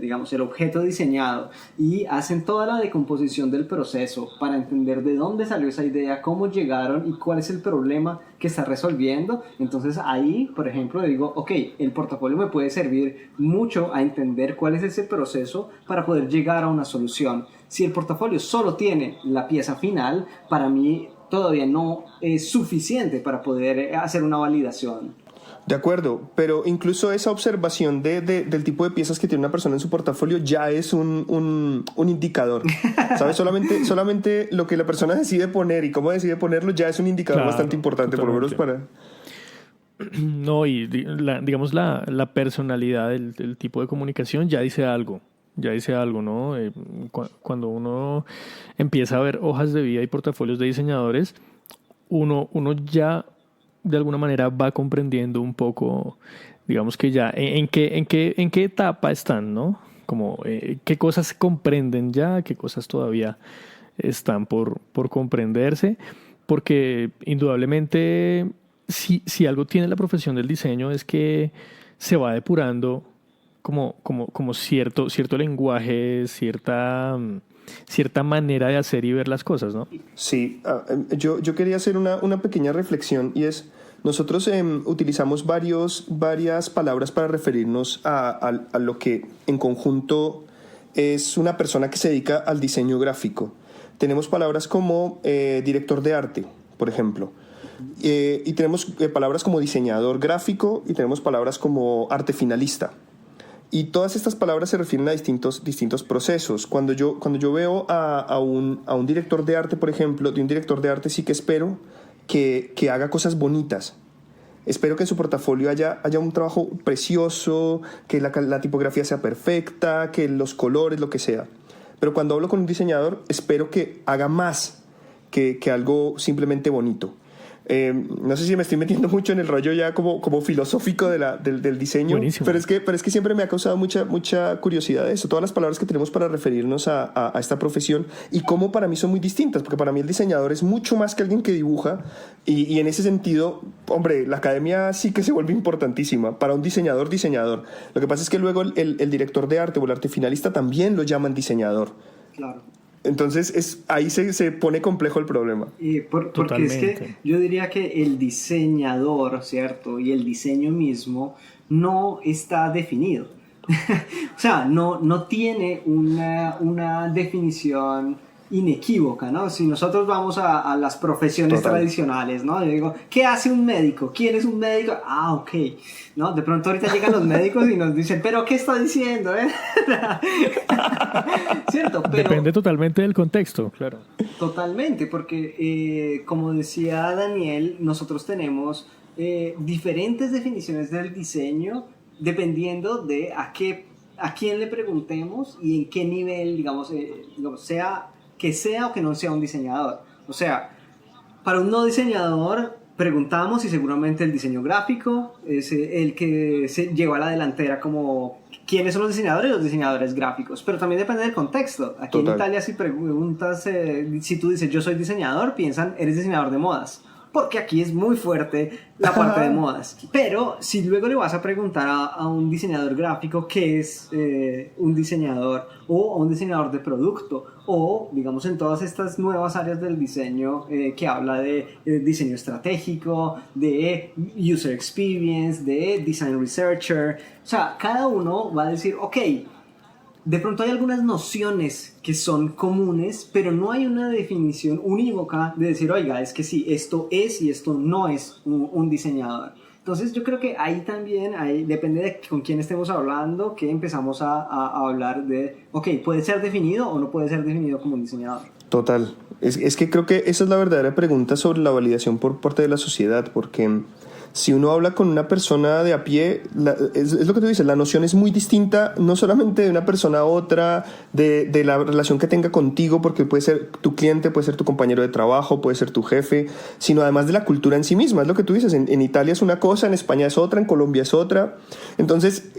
digamos, el objeto diseñado y hacen toda la decomposición del proceso para entender de dónde salió esa idea, cómo llegaron y cuál es el problema que está resolviendo. Entonces ahí, por ejemplo, digo, ok, el portafolio me puede servir mucho a entender cuál es ese proceso para poder llegar a una solución. Si el portafolio solo tiene la pieza final, para mí todavía no es suficiente para poder hacer una validación. De acuerdo, pero incluso esa observación del tipo de piezas que tiene una persona en su portafolio ya es un indicador. ¿Sabes? Solamente lo que la persona decide poner y cómo decide ponerlo ya es un indicador bastante importante, totalmente. por lo menos para... No, y digamos la personalidad del tipo de comunicación ya dice algo. Ya dice algo, ¿no? Cuando uno empieza a ver hojas de vida y portafolios de diseñadores, uno ya de alguna manera va comprendiendo un poco, digamos que ya en qué etapa están, ¿no? Como qué cosas comprenden ya, qué cosas todavía están por comprenderse, porque indudablemente si algo tiene la profesión del diseño es que se va depurando como cierto lenguaje, cierta manera de hacer y ver las cosas, ¿no? Sí, yo quería hacer una pequeña reflexión y es, nosotros utilizamos varias palabras para referirnos a lo que en conjunto es una persona que se dedica al diseño gráfico. Tenemos palabras como director de arte, por ejemplo, y tenemos palabras como diseñador gráfico y tenemos palabras como arte finalista. Y todas estas palabras se refieren a distintos procesos. Cuando yo veo a un director de arte, por ejemplo, de un director de arte sí que espero que haga cosas bonitas. Espero que en su portafolio haya un trabajo precioso, que la tipografía sea perfecta, que los colores, lo que sea. Pero cuando hablo con un diseñador, espero que haga más que algo simplemente bonito. No sé si me estoy metiendo mucho en el rollo ya como filosófico del diseño. Buenísimo. pero es que siempre me ha causado mucha curiosidad eso, todas las palabras que tenemos para referirnos a esta profesión y cómo para mí son muy distintas, porque para mí el diseñador es mucho más que alguien que dibuja y en ese sentido, hombre, la academia sí que se vuelve importantísima para un diseñador. Lo que pasa es que luego el director de arte o el arte finalista también lo llaman diseñador. Claro. Entonces ahí se pone complejo el problema. Porque es que yo diría que el diseñador, ¿cierto? Y el diseño mismo no está definido. O sea, no tiene una definición inequívoca, ¿no? Si nosotros vamos a las profesiones tradicionales, ¿no? Yo digo, ¿qué hace un médico? ¿Quién es un médico? Ah, ok, ¿no? De pronto ahorita llegan los médicos y nos dicen, ¿pero qué está diciendo, ¿Cierto? Pero depende totalmente del contexto, claro. totalmente, porque como decía Daniel, nosotros tenemos diferentes definiciones del diseño dependiendo de a quién le preguntemos y en qué nivel, digamos sea que sea o que no sea un diseñador. O sea, para un no diseñador preguntamos y seguramente el diseño gráfico es el que se lleva a la delantera como quiénes son los diseñadores gráficos, pero también depende del contexto. Aquí en Italia si preguntas, si tú dices yo soy diseñador, piensan eres diseñador de modas, porque aquí es muy fuerte la parte de modas. Pero si luego le vas a preguntar a un diseñador gráfico qué es un diseñador, o a un diseñador de producto, o digamos en todas estas nuevas áreas del diseño que habla de diseño estratégico, de user experience, de design researcher, o sea, cada uno va a decir, ok, de pronto hay algunas nociones que son comunes, pero no hay una definición unívoca de decir, oiga, es que sí, esto es y esto no es un diseñador. Entonces yo creo que ahí también, depende de con quién estemos hablando, que empezamos a hablar de, ok, ¿puede ser definido o no puede ser definido como un diseñador? Total. Es que creo que esa es la verdadera pregunta sobre la validación por parte de la sociedad, porque si uno habla con una persona de a pie, es lo que tú dices, la noción es muy distinta, no solamente de una persona a otra, de la relación que tenga contigo, porque puede ser tu cliente, puede ser tu compañero de trabajo, puede ser tu jefe, sino además de la cultura en sí misma. Es lo que tú dices, en Italia es una cosa, en España es otra, en Colombia es otra. Entonces,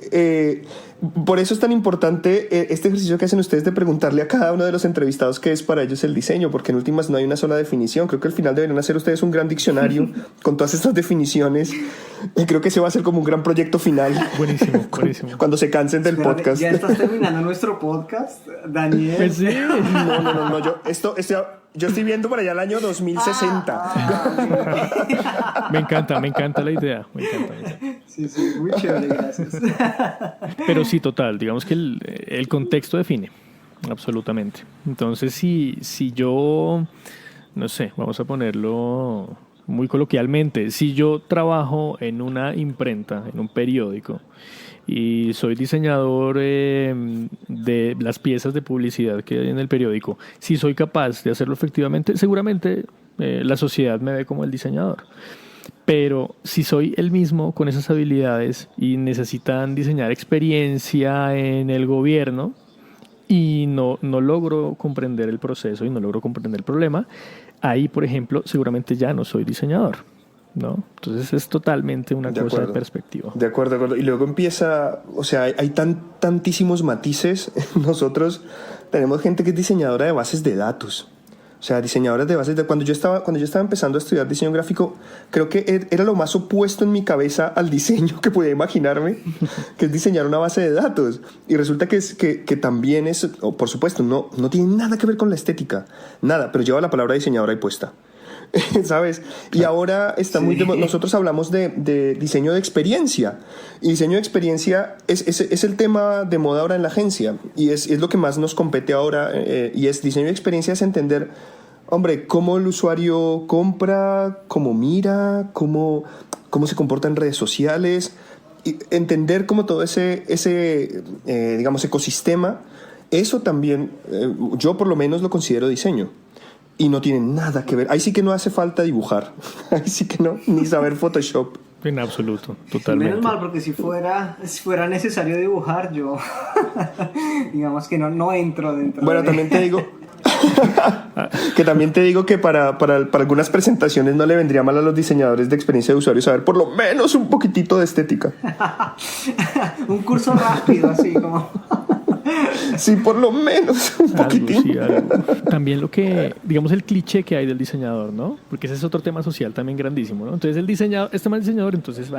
por eso es tan importante este ejercicio que hacen ustedes de preguntarle a cada uno de los entrevistados qué es para ellos el diseño, porque en últimas no hay una sola definición. Creo que al final deberían hacer ustedes un gran diccionario con todas estas definiciones vacaciones. Creo que ese va a ser como un gran proyecto final. Buenísimo, buenísimo. Cuando se cansen del Espérate, podcast. ¿ya estás terminando nuestro podcast, Daniel? Pues sí. No, yo estoy viendo para allá el año 2060. Me encanta la idea. Me encanta. Sí, muy chévere, gracias. Pero sí, total, digamos que el contexto define, absolutamente. Entonces, si yo, no sé, vamos a ponerlo muy coloquialmente, si yo trabajo en una imprenta, en un periódico, y soy diseñador de las piezas de publicidad que hay en el periódico, si soy capaz de hacerlo efectivamente, seguramente la sociedad me ve como el diseñador. Pero si soy el mismo con esas habilidades y necesitan diseñar experiencia en el gobierno y no logro comprender el proceso y no logro comprender el problema, ahí, por ejemplo, seguramente ya no soy diseñador, ¿no? Entonces es totalmente una cosa de perspectiva. De acuerdo. Y luego empieza, o sea, hay tantísimos matices. Nosotros tenemos gente que es diseñadora de bases de datos. O sea, diseñadoras de bases de... Cuando yo estaba empezando a estudiar diseño gráfico, creo que era lo más opuesto en mi cabeza al diseño que podía imaginarme, que es diseñar una base de datos. Y resulta que también es, por supuesto, no tiene nada que ver con la estética, nada, pero lleva la palabra diseñadora ahí puesta. ¿Sabes? Y ahora está muy... Nosotros hablamos de diseño de experiencia. Y diseño de experiencia es el tema de moda ahora en la agencia. Y es lo que más nos compete ahora. Y es diseño de experiencia, es entender, hombre, cómo el usuario compra, cómo mira, cómo se comporta en redes sociales. Y entender cómo todo ese digamos, ecosistema. Eso también, yo por lo menos lo considero diseño. Y no tiene nada que ver. Ahí sí que no hace falta dibujar. Ahí sí que no, ni saber Photoshop. En absoluto, totalmente. Menos mal, porque si fuera necesario dibujar, yo digamos que no entro dentro. Bueno, también te digo que para algunas presentaciones no le vendría mal a los diseñadores de experiencia de usuario saber por lo menos un poquitito de estética. Un curso rápido, así como... Sí, por lo menos un poquitín. Algo. También lo que, digamos, el cliché que hay del diseñador, ¿no? Porque ese es otro tema social también grandísimo, ¿no? Entonces el diseñador, este mal diseñador, entonces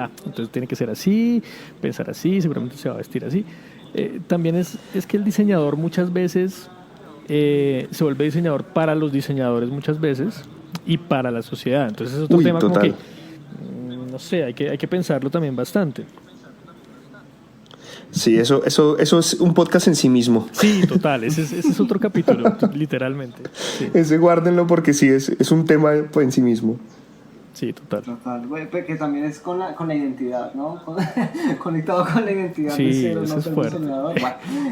tiene que ser así, pensar así, seguramente se va a vestir así. También es que el diseñador muchas veces se vuelve diseñador para los diseñadores muchas veces y para la sociedad. Entonces es otro tema total. Como que, no sé, hay que pensarlo también bastante. Sí, eso es un podcast en sí mismo. Sí, total, ese es otro capítulo, literalmente. Sí. Ese guárdenlo porque sí, es un tema en sí mismo. Sí, total. Que también es con la identidad, ¿no? Conectado con la identidad. Sí, de cero, eso no es ser fuerte. Bueno.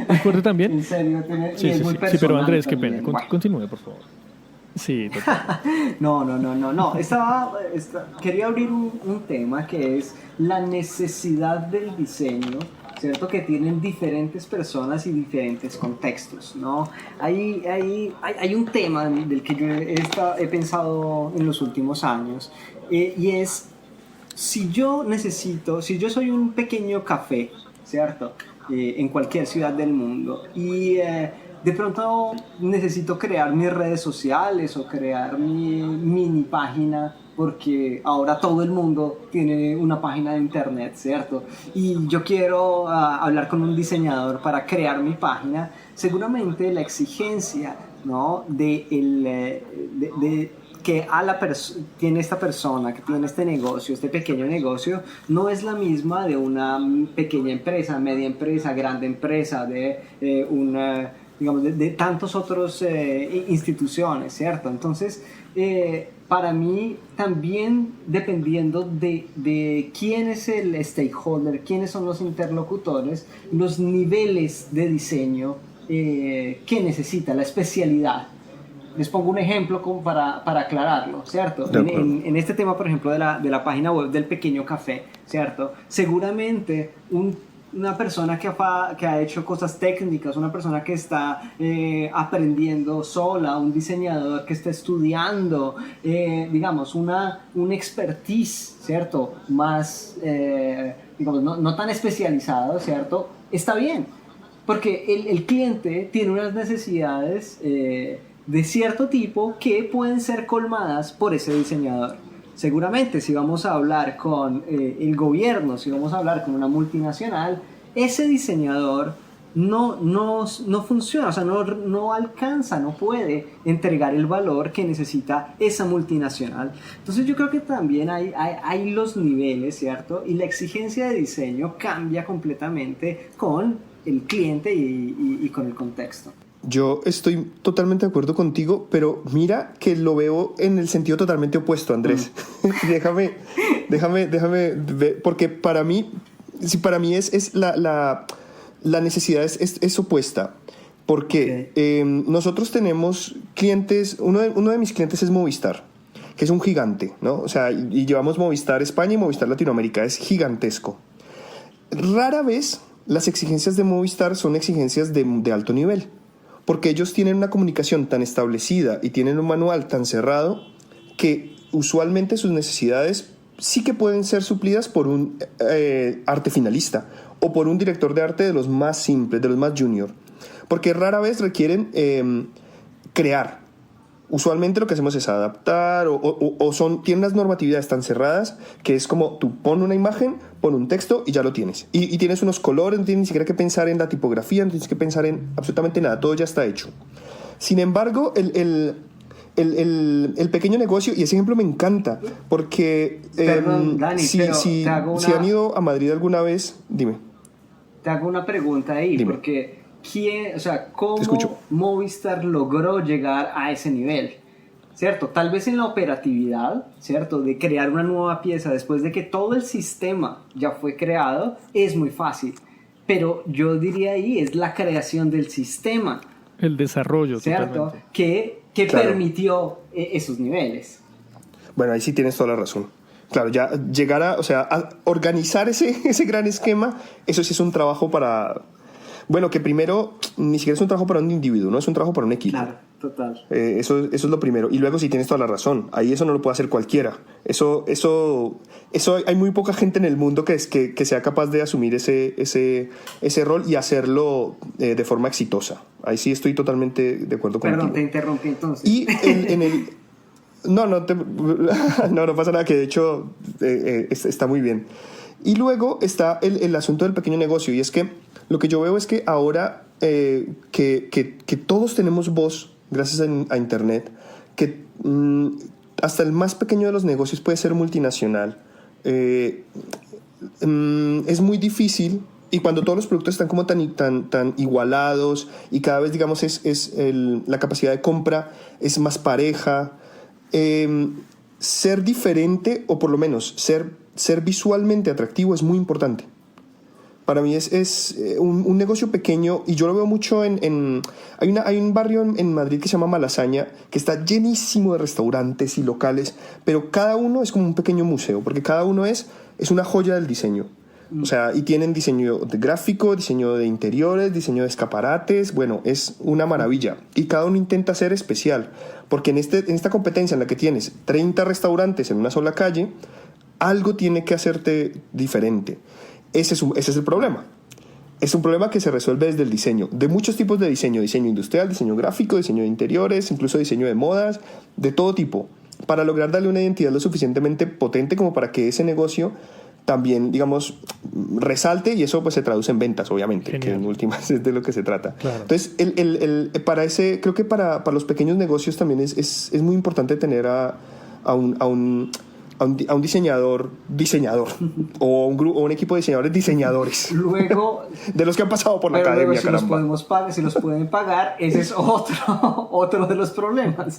¿Es fuerte también? En serio, sí, es muy sí, pero Andrés, qué también. pena. Continúe, por favor. Sí, total. No. Quería abrir un tema que es la necesidad del diseño, ¿cierto? Que tienen diferentes personas y diferentes contextos, ¿no? Hay un tema del que yo he pensado en los últimos años, y es, si yo soy un pequeño café, ¿cierto? En cualquier ciudad del mundo, y de pronto necesito crear mis redes sociales o crear mi mini página, porque ahora todo el mundo tiene una página de internet, ¿cierto? Y yo quiero hablar con un diseñador para crear mi página. Seguramente la exigencia, ¿no? Que tiene esta persona, que tiene este negocio, este pequeño negocio, no es la misma de una pequeña empresa, media empresa, grande empresa, digamos, de tantos otros instituciones, ¿cierto? Entonces, para mí también, dependiendo de quién es el stakeholder, quiénes son los interlocutores, los niveles de diseño que necesita, la especialidad. Les pongo un ejemplo como para aclararlo, ¿cierto? En este tema, por ejemplo, de la página web del pequeño café, ¿cierto? Seguramente una persona que ha hecho cosas técnicas, una persona que está aprendiendo sola, un diseñador que está estudiando, digamos, un expertise, ¿cierto? Más, digamos, no tan especializado, ¿cierto? Está bien, porque el cliente tiene unas necesidades de cierto tipo que pueden ser colmadas por ese diseñador, seguramente si vamos a hablar con el gobierno, si vamos a hablar con una multinacional, ese diseñador no funciona, o sea, no alcanza, no puede entregar el valor que necesita esa multinacional. Entonces yo creo que también hay los niveles, ¿cierto? Y la exigencia de diseño cambia completamente con el cliente y con el contexto. Yo estoy totalmente de acuerdo contigo, pero mira que lo veo en el sentido totalmente opuesto, Andrés. Déjame ver, porque para mí es la necesidad es opuesta. Porque nosotros tenemos clientes, uno de mis clientes es Movistar, que es un gigante, ¿no? O sea, y llevamos Movistar España y Movistar Latinoamérica, es gigantesco. Rara vez las exigencias de Movistar son exigencias de alto nivel, porque ellos tienen una comunicación tan establecida y tienen un manual tan cerrado que usualmente sus necesidades sí que pueden ser suplidas por un arte finalista o por un director de arte de los más simples, de los más junior, porque rara vez requieren crear. Usualmente lo que hacemos es adaptar tienen las normatividades tan cerradas que es como tú pon una imagen, pon un texto y ya lo tienes. Y tienes unos colores, no tienes ni siquiera que pensar en la tipografía, no tienes que pensar en absolutamente nada, todo ya está hecho. Sin embargo, el pequeño negocio, y ese ejemplo me encanta, porque Perdón, Dani, si han ido a Madrid alguna vez, dime. Te hago una pregunta ahí, Dime. porque ¿cómo Movistar logró llegar a ese nivel? ¿Cierto? Tal vez en la operatividad, ¿cierto? De crear una nueva pieza después de que todo el sistema ya fue creado, es muy fácil. Pero yo diría ahí, es la creación del sistema. El desarrollo, ¿cierto? totalmente. Que Claro. permitió esos niveles. Bueno, ahí sí tienes toda la razón. Claro, ya llegar a organizar ese gran esquema, eso sí es un trabajo para... Bueno, que primero ni siquiera es un trabajo para un individuo, no es un trabajo para un equipo. Claro, total. Eso es lo primero. Y luego sí tienes toda la razón. Ahí eso no lo puede hacer cualquiera. Eso hay muy poca gente en el mundo que sea capaz de asumir ese rol y hacerlo de forma exitosa. Ahí sí estoy totalmente de acuerdo contigo. Perdón, te interrumpí entonces. Y no pasa nada, que de hecho está muy bien. Y luego está el asunto del pequeño negocio, y es que lo que yo veo es que ahora que todos tenemos voz gracias a Internet, que hasta el más pequeño de los negocios puede ser multinacional, es muy difícil. Y cuando todos los productos están como tan igualados y cada vez, digamos, la capacidad de compra es más pareja, ser diferente, o por lo menos ser visualmente atractivo, es muy importante. Para mí es un negocio pequeño, y yo lo veo mucho hay un barrio en Madrid que se llama Malasaña, que está llenísimo de restaurantes y locales, pero cada uno es como un pequeño museo, porque cada uno es una joya del diseño. O sea, y tienen diseño de gráfico, diseño de interiores, diseño de escaparates. Bueno, es una maravilla. Y cada uno intenta ser especial, porque en esta competencia en la que tienes 30 restaurantes en una sola calle, algo tiene que hacerte diferente. Ese es el problema. Es un problema que se resuelve desde el diseño, de muchos tipos de diseño: diseño industrial, diseño gráfico, diseño de interiores, incluso diseño de modas, de todo tipo, para lograr darle una identidad lo suficientemente potente como para que ese negocio también, digamos, resalte, y eso pues se traduce en ventas, obviamente. Genial. Que en últimas es de lo que se trata. Claro. Entonces, creo que para los pequeños negocios también es muy importante tener a un diseñador o un equipo de diseñadores. Luego, de los que han pasado por la academia, luego, si caramba. si los pueden pagar, ese es otro de los problemas.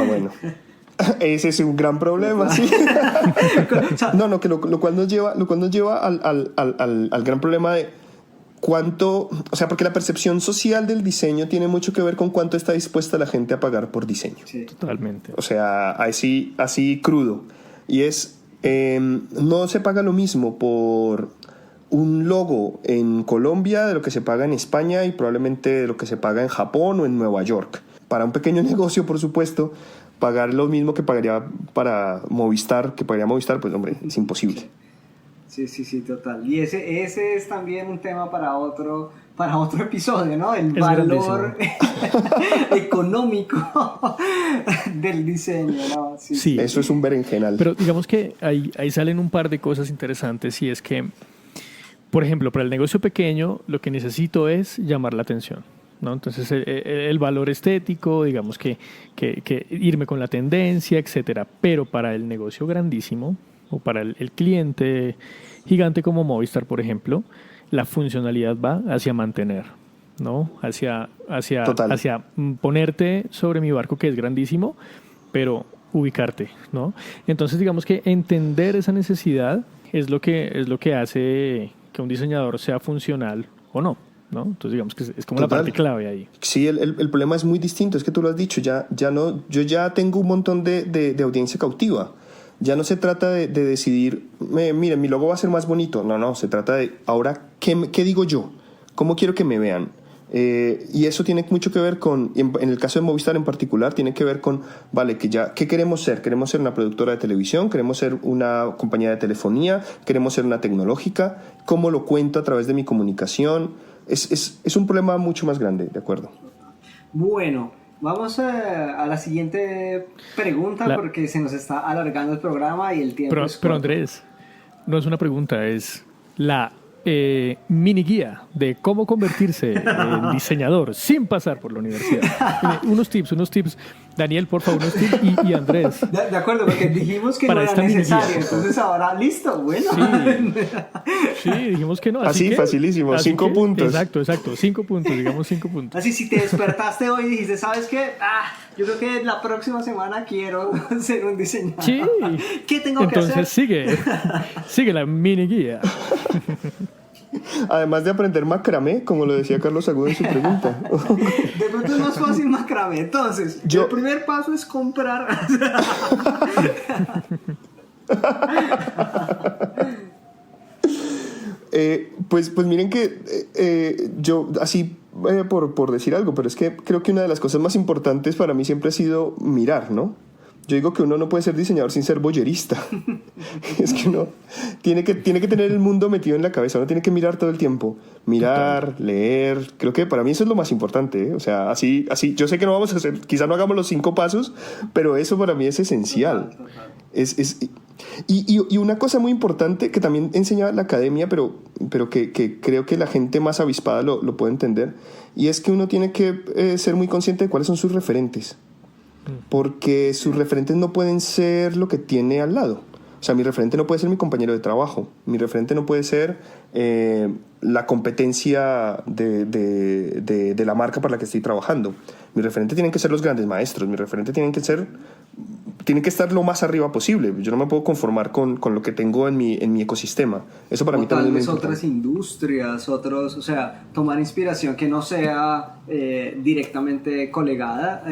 Bueno. Ese es un gran problema, sí. No, que lo cual nos lleva al gran problema de cuánto, o sea, porque la percepción social del diseño tiene mucho que ver con cuánto está dispuesta la gente a pagar por diseño. Sí. Totalmente. O sea, así crudo. Y no se paga lo mismo por un logo en Colombia de lo que se paga en España, y probablemente de lo que se paga en Japón o en Nueva York. Para un pequeño negocio, por supuesto, pagar lo mismo que pagaría Movistar, pues hombre, es imposible. Sí, total. Y ese es también un tema para otro para otro episodio, ¿no? El Es valor económico del diseño, ¿no? Sí. Sí. Eso es un berenjenal. Pero digamos que ahí salen un par de cosas interesantes y es que, por ejemplo, para el negocio pequeño lo que necesito es llamar la atención, ¿no? Entonces el valor estético, digamos que irme con la tendencia, etcétera. Pero para el negocio grandísimo o para el cliente gigante como Movistar, por ejemplo, la funcionalidad va hacia mantener, ¿no? Hacia ponerte sobre mi barco, que es grandísimo, pero ubicarte, ¿no? Entonces, digamos que entender esa necesidad es lo que hace que un diseñador sea funcional o no, ¿no? Entonces, digamos que es como Total. la parte clave ahí. Sí, el problema es muy distinto, es que tú lo has dicho, yo ya tengo un montón de audiencia cautiva. Ya no se trata de decidir, miren, mi logo va a ser más bonito. No, se trata de, ahora, ¿qué digo yo? ¿Cómo quiero que me vean? Y eso tiene mucho que ver con, en el caso de Movistar en particular, tiene que ver con, vale, ¿qué queremos ser? ¿Queremos ser una productora de televisión? ¿Queremos ser una compañía de telefonía? ¿Queremos ser una tecnológica? ¿Cómo lo cuento a través de mi comunicación? Es un problema mucho más grande, ¿de acuerdo? Bueno, vamos a la siguiente pregunta porque se nos está alargando el programa y el tiempo es corto. Pero Andrés, no es una pregunta, es la mini guía de cómo convertirse en diseñador sin pasar por la universidad. Unos tips. Daniel, por favor, unos tips y Andrés. De acuerdo, porque dijimos que no era necesario, entonces ahora, listo, bueno. Sí, dijimos que no. Así que, facilísimo, 5 puntos. Exacto, 5 puntos, digamos 5 puntos. Así, si te despertaste hoy y dijiste, ¿sabes qué? Yo creo que la próxima semana quiero ser un diseñador. Sí. ¿Qué tengo que hacer? Entonces sigue la mini guía. Además de aprender macramé, como lo decía Carlos Agudo en su pregunta. De pronto es más fácil macramé. Entonces, el primer paso es comprar. Pues miren que yo, así por decir algo, pero es que creo que una de las cosas más importantes para mí siempre ha sido mirar, ¿no? Yo digo que uno no puede ser diseñador sin ser boyerista. Es que uno tiene que tener el mundo metido en la cabeza. Uno tiene que mirar todo el tiempo. Mirar, leer. Creo que para mí eso es lo más importante, ¿eh? O sea, así. Yo sé que no vamos a hacer, quizá no hagamos los 5 pasos, pero eso para mí es esencial. Total. Y una cosa muy importante que también enseña la academia, pero que creo que la gente más avispada lo puede entender, y es que uno tiene que ser muy consciente de cuáles son sus referentes. Porque sus referentes no pueden ser lo que tiene al lado. O sea, mi referente no puede ser mi compañero de trabajo. Mi referente no puede ser la competencia de la marca para la que estoy trabajando. Mi referente tienen que ser los grandes maestros. Mi referente tienen que estar lo más arriba posible. Yo no me puedo conformar con lo que tengo en mi ecosistema. Eso para mí también es muy importante. Otras industrias, o sea, tomar inspiración que no sea directamente colegada,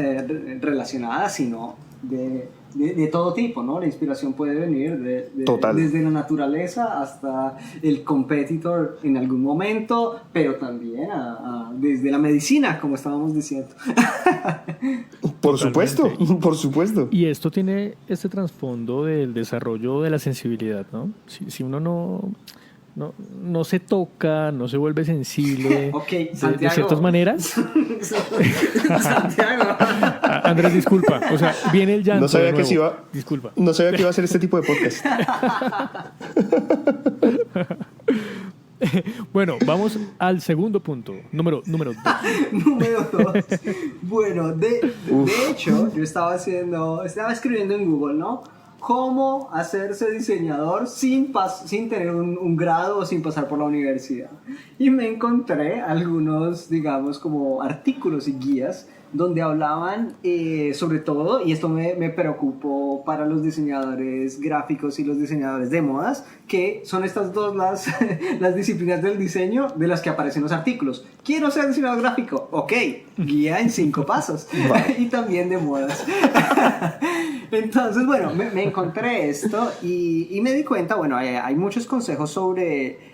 relacionada, sino de todo tipo, ¿no? La inspiración puede venir desde la naturaleza hasta el competitor en algún momento, pero también desde la medicina, como estábamos diciendo. Por supuesto. Y esto tiene este trasfondo del desarrollo de la sensibilidad, ¿no? Si uno no se toca, no se vuelve sensible de ciertas maneras. Santiago. Andrés, disculpa. O sea, viene el llanto. No sabía que iba a hacer este tipo de podcast. Bueno, vamos al segundo punto, número 2. Número 2. Bueno, de hecho, yo estaba escribiendo en Google, ¿no? ¿Cómo hacerse diseñador sin tener un grado o sin pasar por la universidad? Y me encontré algunos, digamos, como artículos y guías donde hablaban sobre todo, y esto me preocupó para los diseñadores gráficos y los diseñadores de modas, que son estas dos las disciplinas del diseño de las que aparecen los artículos. ¿Quiero ser diseñador gráfico? Ok, guía en 5 pasos. Y también de modas. Entonces, bueno, me encontré esto y me di cuenta, bueno, hay muchos consejos sobre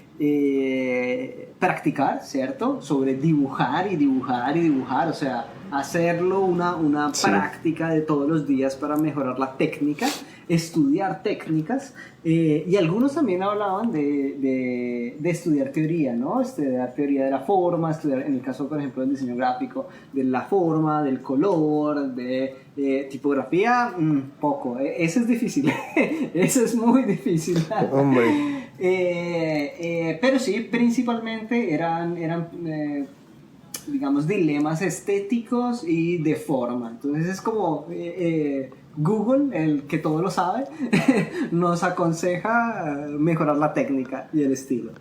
practicar, ¿cierto? Sobre dibujar, o sea, hacerlo una práctica de todos los días para mejorar la técnica, estudiar técnicas, y algunos también hablaban de estudiar teoría, ¿no? Estudiar teoría de la forma, estudiar, en el caso, por ejemplo, del diseño gráfico, de la forma, del color, de tipografía, poco. Eso es difícil, eso es muy difícil. Hombre. Pero sí, principalmente eran digamos, dilemas estéticos y de forma. Entonces es como Google, el que todo lo sabe, nos aconseja mejorar la técnica y el estilo.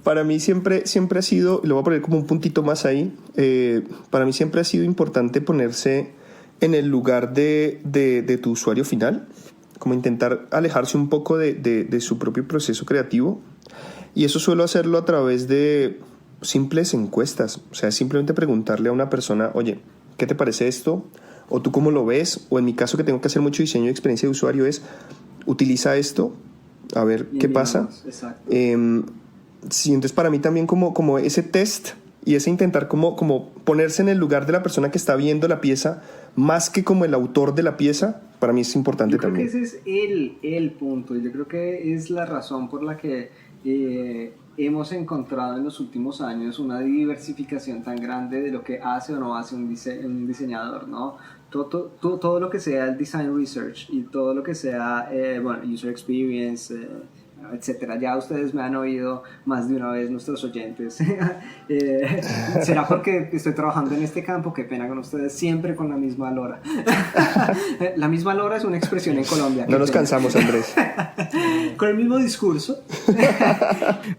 Para mí siempre ha sido, lo voy a poner como un puntito más ahí, para mí siempre ha sido importante ponerse en el lugar de tu usuario final, como intentar alejarse un poco de su propio proceso creativo, y eso suelo hacerlo a través de simples encuestas. O sea, simplemente preguntarle a una persona, oye, ¿qué te parece esto? O tú cómo lo ves, o en mi caso que tengo que hacer mucho diseño de experiencia de usuario es, utiliza esto, a ver qué pasa. Sí, entonces para mí también como ese test y ese intentar como ponerse en el lugar de la persona que está viendo la pieza, más que como el autor de la pieza, para mí es importante también. Yo creo que ese es el punto, y yo creo que es la razón por la que hemos encontrado en los últimos años una diversificación tan grande de lo que hace o no hace un diseñador, ¿no? Todo lo que sea el design research y todo lo que sea user experience, etcétera. Ya ustedes me han oído más de una vez, nuestros oyentes. Será porque estoy trabajando en este campo, qué pena con ustedes, siempre con la misma lora. La misma lora es una expresión en Colombia. No nos cansamos, Andrés. Con el mismo discurso.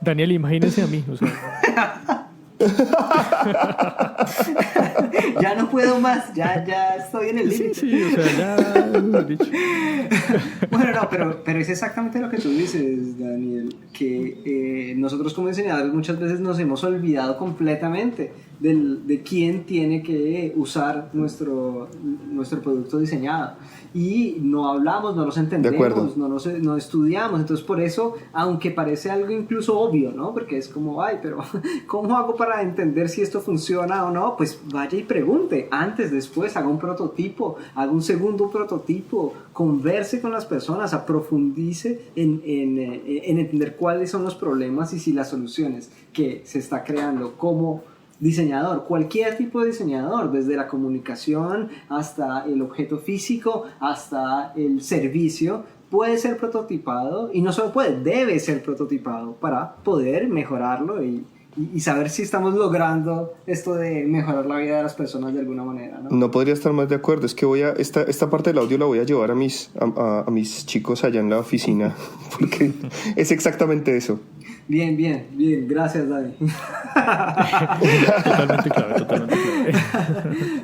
Daniel, imagínese a mí. O sea. Ya no puedo más, ya estoy en el límite. Sí, o sea, ya lo he dicho. Bueno, no, pero es exactamente lo que tú dices, Daniel, que nosotros como diseñadores muchas veces nos hemos olvidado completamente de quién tiene que usar nuestro producto diseñado, y no hablamos, no los entendemos, no estudiamos. Entonces por eso, aunque parece algo incluso obvio, ¿no? Porque es como, ay, pero ¿cómo hago para entender si esto funciona o no? Pues vaya y pregunte, antes, después, haga un prototipo, haga un segundo prototipo, converse con las personas, profundice en entender cuáles son los problemas y si las soluciones que se está creando como diseñador, cualquier tipo de diseñador, desde la comunicación hasta el objeto físico, hasta el servicio, puede ser prototipado, y no solo puede, debe ser prototipado para poder mejorarlo y saber si estamos logrando esto de mejorar la vida de las personas de alguna manera, ¿no? No podría estar más de acuerdo. Es que esta parte del audio la voy a llevar a mis chicos allá en la oficina, porque es exactamente eso. Bien, gracias, Dani. Totalmente clave.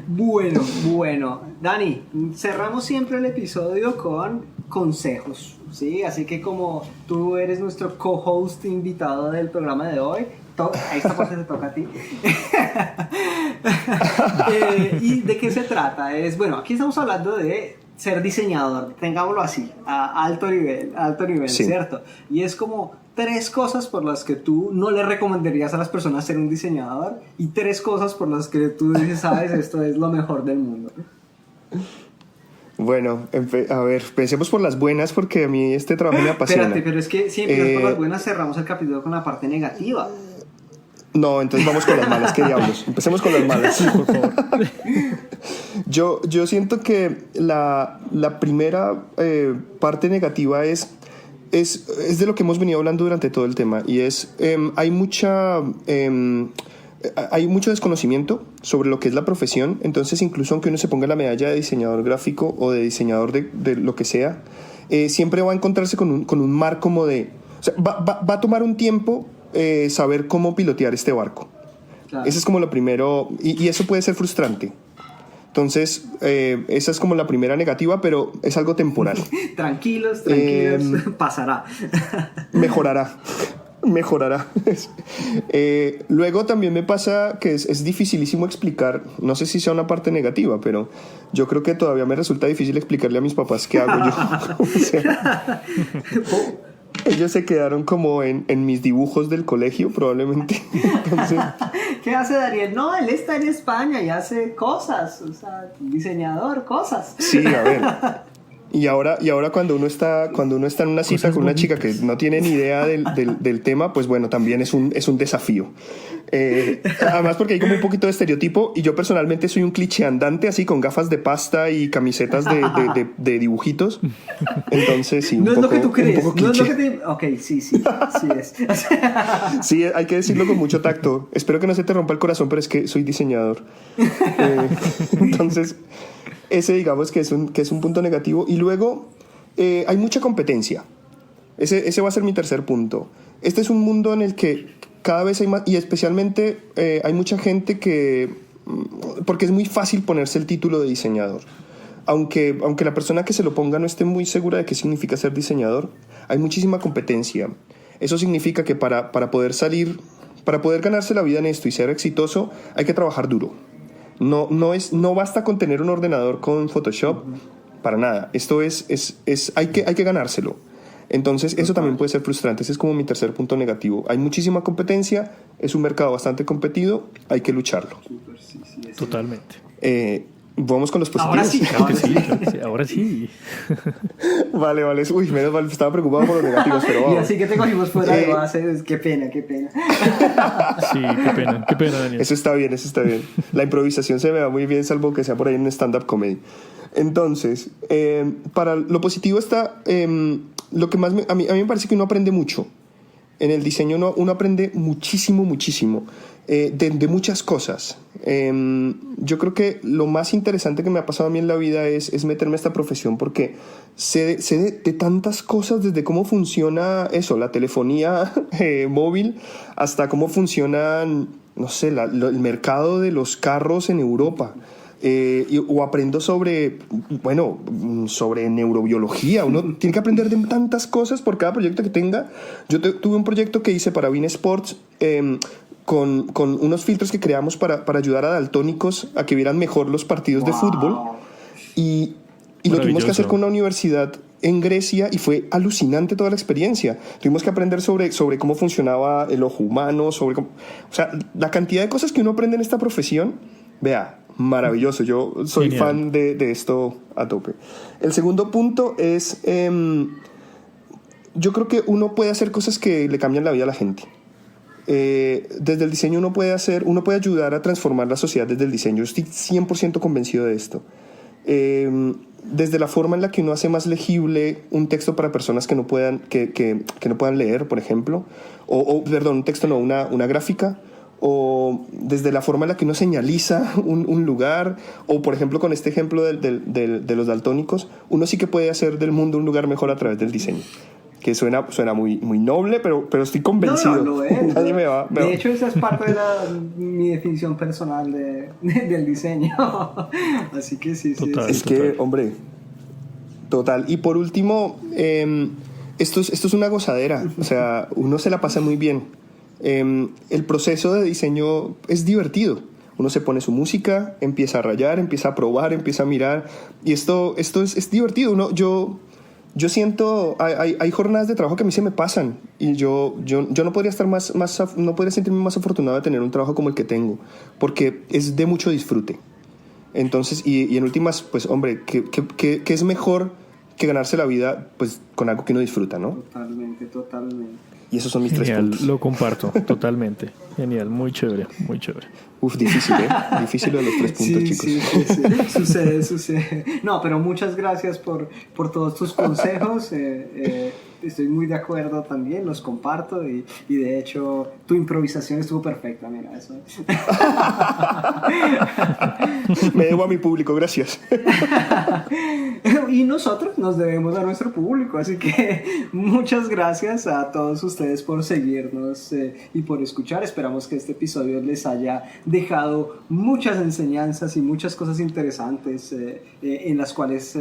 Bueno, Dani, cerramos siempre el episodio con consejos, ¿sí? Así que como tú eres nuestro co-host invitado del programa de hoy, esta parte te toca a ti. ¿Y de qué se trata? Aquí estamos hablando de ser diseñador, tengámoslo así, a alto nivel, sí. ¿Cierto? Y es como 3 cosas por las que tú no le recomendarías a las personas ser un diseñador, y 3 cosas por las que tú dices, sabes, esto es lo mejor del mundo. Bueno, a ver, pensemos por las buenas, porque a mí este trabajo me apasiona. Espérate, pero es que si empiezas por las buenas, cerramos el capítulo con la parte negativa. No, entonces vamos con las malas, ¿qué diablos? Empecemos con las malas. Sí, por favor. Yo siento que la primera parte negativa es de lo que hemos venido hablando durante todo el tema, y es hay mucho desconocimiento sobre lo que es la profesión. Entonces, incluso aunque uno se ponga la medalla de diseñador gráfico o de diseñador de lo que sea, siempre va a encontrarse con un mar como de... O sea, va a tomar un tiempo saber cómo pilotear este barco. Claro. Eso es como lo primero, y eso puede ser frustrante. Entonces, esa es como la primera negativa, pero es algo temporal. Tranquilos, pasará. Mejorará. Luego también me pasa que es dificilísimo explicar, no sé si sea una parte negativa, pero yo creo que todavía me resulta difícil explicarle a mis papás qué hago yo. O sea, ellos se quedaron como en mis dibujos del colegio, probablemente. Entonces, ¿Qué hace Daniel? No, él está en España y hace cosas, o sea, diseñador, cosas. Sí, a ver. Y ahora cuando uno está en una cita con una chica que no tiene ni idea del tema, pues bueno, también es un desafío. Además porque hay como un poquito de estereotipo y yo personalmente soy un cliché andante así con gafas de pasta y camisetas de dibujitos. Entonces sí, no un es poco, lo que tú crees, un poco no es lo cliché. que te... Ok, sí es. Sí, hay que decirlo con mucho tacto. Espero que no se te rompa el corazón, pero es que soy diseñador. Entonces, ese digamos que es un punto negativo. Y luego hay mucha competencia. Ese va a ser mi tercer punto. Este es un mundo en el que cada vez hay más, y especialmente hay mucha gente porque es muy fácil ponerse el título de diseñador. Aunque la persona que se lo ponga no esté muy segura de qué significa ser diseñador, hay muchísima competencia. Eso significa que para poder ganarse la vida en esto y ser exitoso, hay que trabajar duro. No basta con tener un ordenador con Photoshop, para nada. Esto hay que ganárselo. Entonces eso también puede ser frustrante. Ese es como mi tercer punto negativo. Hay muchísima competencia, es un mercado bastante competido, hay que lucharlo. Totalmente. Vamos con los positivos. Ahora sí. Vale. Uy, menos mal, estaba preocupado por los negativos, pero vamos. Y así que te cogimos fuera de base, qué pena. Sí, qué pena, Daniel. Eso está bien. La improvisación se me va muy bien, salvo que sea por ahí en stand-up comedy. Entonces, para lo positivo está lo que más a mí me parece que uno aprende mucho. En el diseño uno aprende muchísimo de muchas cosas. Yo creo que lo más interesante que me ha pasado a mí en la vida es meterme a esta profesión, porque sé de tantas cosas, desde cómo funciona eso, la telefonía móvil, hasta cómo funcionan, no sé, el mercado de los carros en Europa. O aprendo sobre neurobiología. Uno tiene que aprender de tantas cosas por cada proyecto que tenga. Yo tuve un proyecto que hice para Bein Sports con unos filtros que creamos para ayudar a daltónicos a que vieran mejor los partidos de fútbol, y lo tuvimos que hacer con una universidad en Grecia y fue alucinante toda la experiencia. Tuvimos que aprender sobre cómo funcionaba el ojo humano, o sea, la cantidad de cosas que uno aprende en esta profesión. Vea, maravilloso. Yo soy fan de esto a tope. El segundo punto es, yo creo que uno puede hacer cosas que le cambian la vida a la gente. Desde el diseño uno puede ayudar a transformar la sociedad desde el diseño. Yo estoy 100% convencido de esto. Desde la forma en la que uno hace más legible un texto para personas que no puedan leer, por ejemplo, un texto no, una gráfica, o desde la forma en la que uno señaliza un lugar, o por ejemplo con este ejemplo de los daltónicos, uno sí que puede hacer del mundo un lugar mejor a través del diseño. Que suena muy, muy noble, pero estoy convencido. No, lo es. Nadie me va. De hecho, esa es parte de mi definición personal del diseño. Así que sí. Es que, hombre, total. Y por último, esto es una gozadera. O sea, uno se la pasa muy bien. El proceso de diseño es divertido. Uno se pone su música, empieza a rayar, empieza a probar, empieza a mirar. Y esto es divertido. Yo siento, hay jornadas de trabajo que a mí se me pasan, y yo no podría estar no podría sentirme más afortunado de tener un trabajo como el que tengo, porque es de mucho disfrute. Entonces, y en últimas, pues hombre, ¿qué es mejor que ganarse la vida pues con algo que uno disfruta, ¿no? Totalmente. Y esos son mis Genial, 3 puntos. lo comparto totalmente. Genial, muy chévere. Difícil, ¿eh? Difícil de los 3 puntos, chicos. Sí. Sucede. No, pero muchas gracias por todos tus consejos. Estoy muy de acuerdo también, los comparto, y de hecho tu improvisación estuvo perfecta, mira eso. Me debo a mi público, gracias. Y nosotros nos debemos a nuestro público, así que muchas gracias a todos ustedes por seguirnos y por escuchar. Esperamos que este episodio les haya dejado muchas enseñanzas y muchas cosas interesantes en las cuales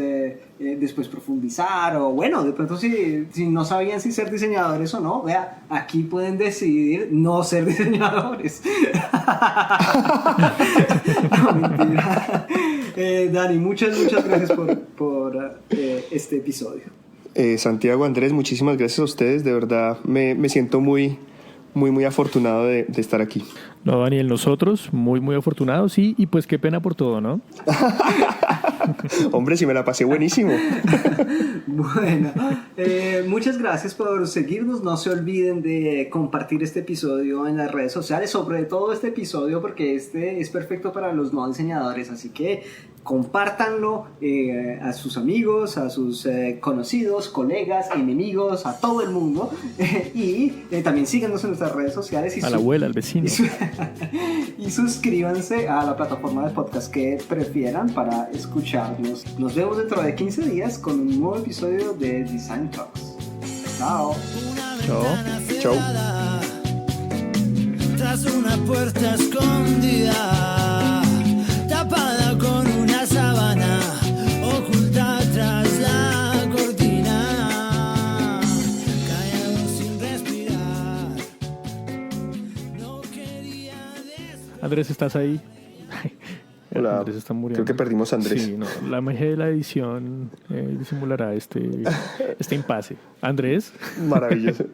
después profundizar, o bueno, de pronto si no sabían si ser diseñadores o no, vea, aquí pueden decidir no ser diseñadores. No, mentira. Dani, muchas gracias por este episodio. Santiago, Andrés, muchísimas gracias a ustedes. De verdad me siento muy muy afortunado de estar aquí. No, Daniel, nosotros muy afortunados y pues qué pena por todo, ¿no? Hombre, sí me la pasé buenísimo. Bueno, muchas gracias por seguirnos. No se olviden de compartir este episodio en las redes sociales, sobre todo este episodio porque este es perfecto para los no diseñadores, así que compártanlo a sus amigos, a sus conocidos, colegas, enemigos, a todo el mundo y también síganos en nuestras redes sociales a la abuela, al vecino y suscríbanse a la plataforma de podcast que prefieran para escucharnos. Nos vemos dentro de 15 días con un nuevo episodio de Design Talks. Chao. Chao. Tras una puerta escondida, tapada con una sábana, oculta tras la cortina, callado sin respirar. No quería Andrés, ¿estás ahí? Hola. Andrés está muriendo. Creo que perdimos a Andrés. Sí, no, la magia de la edición disimulará este impasse. Andrés. Maravilloso.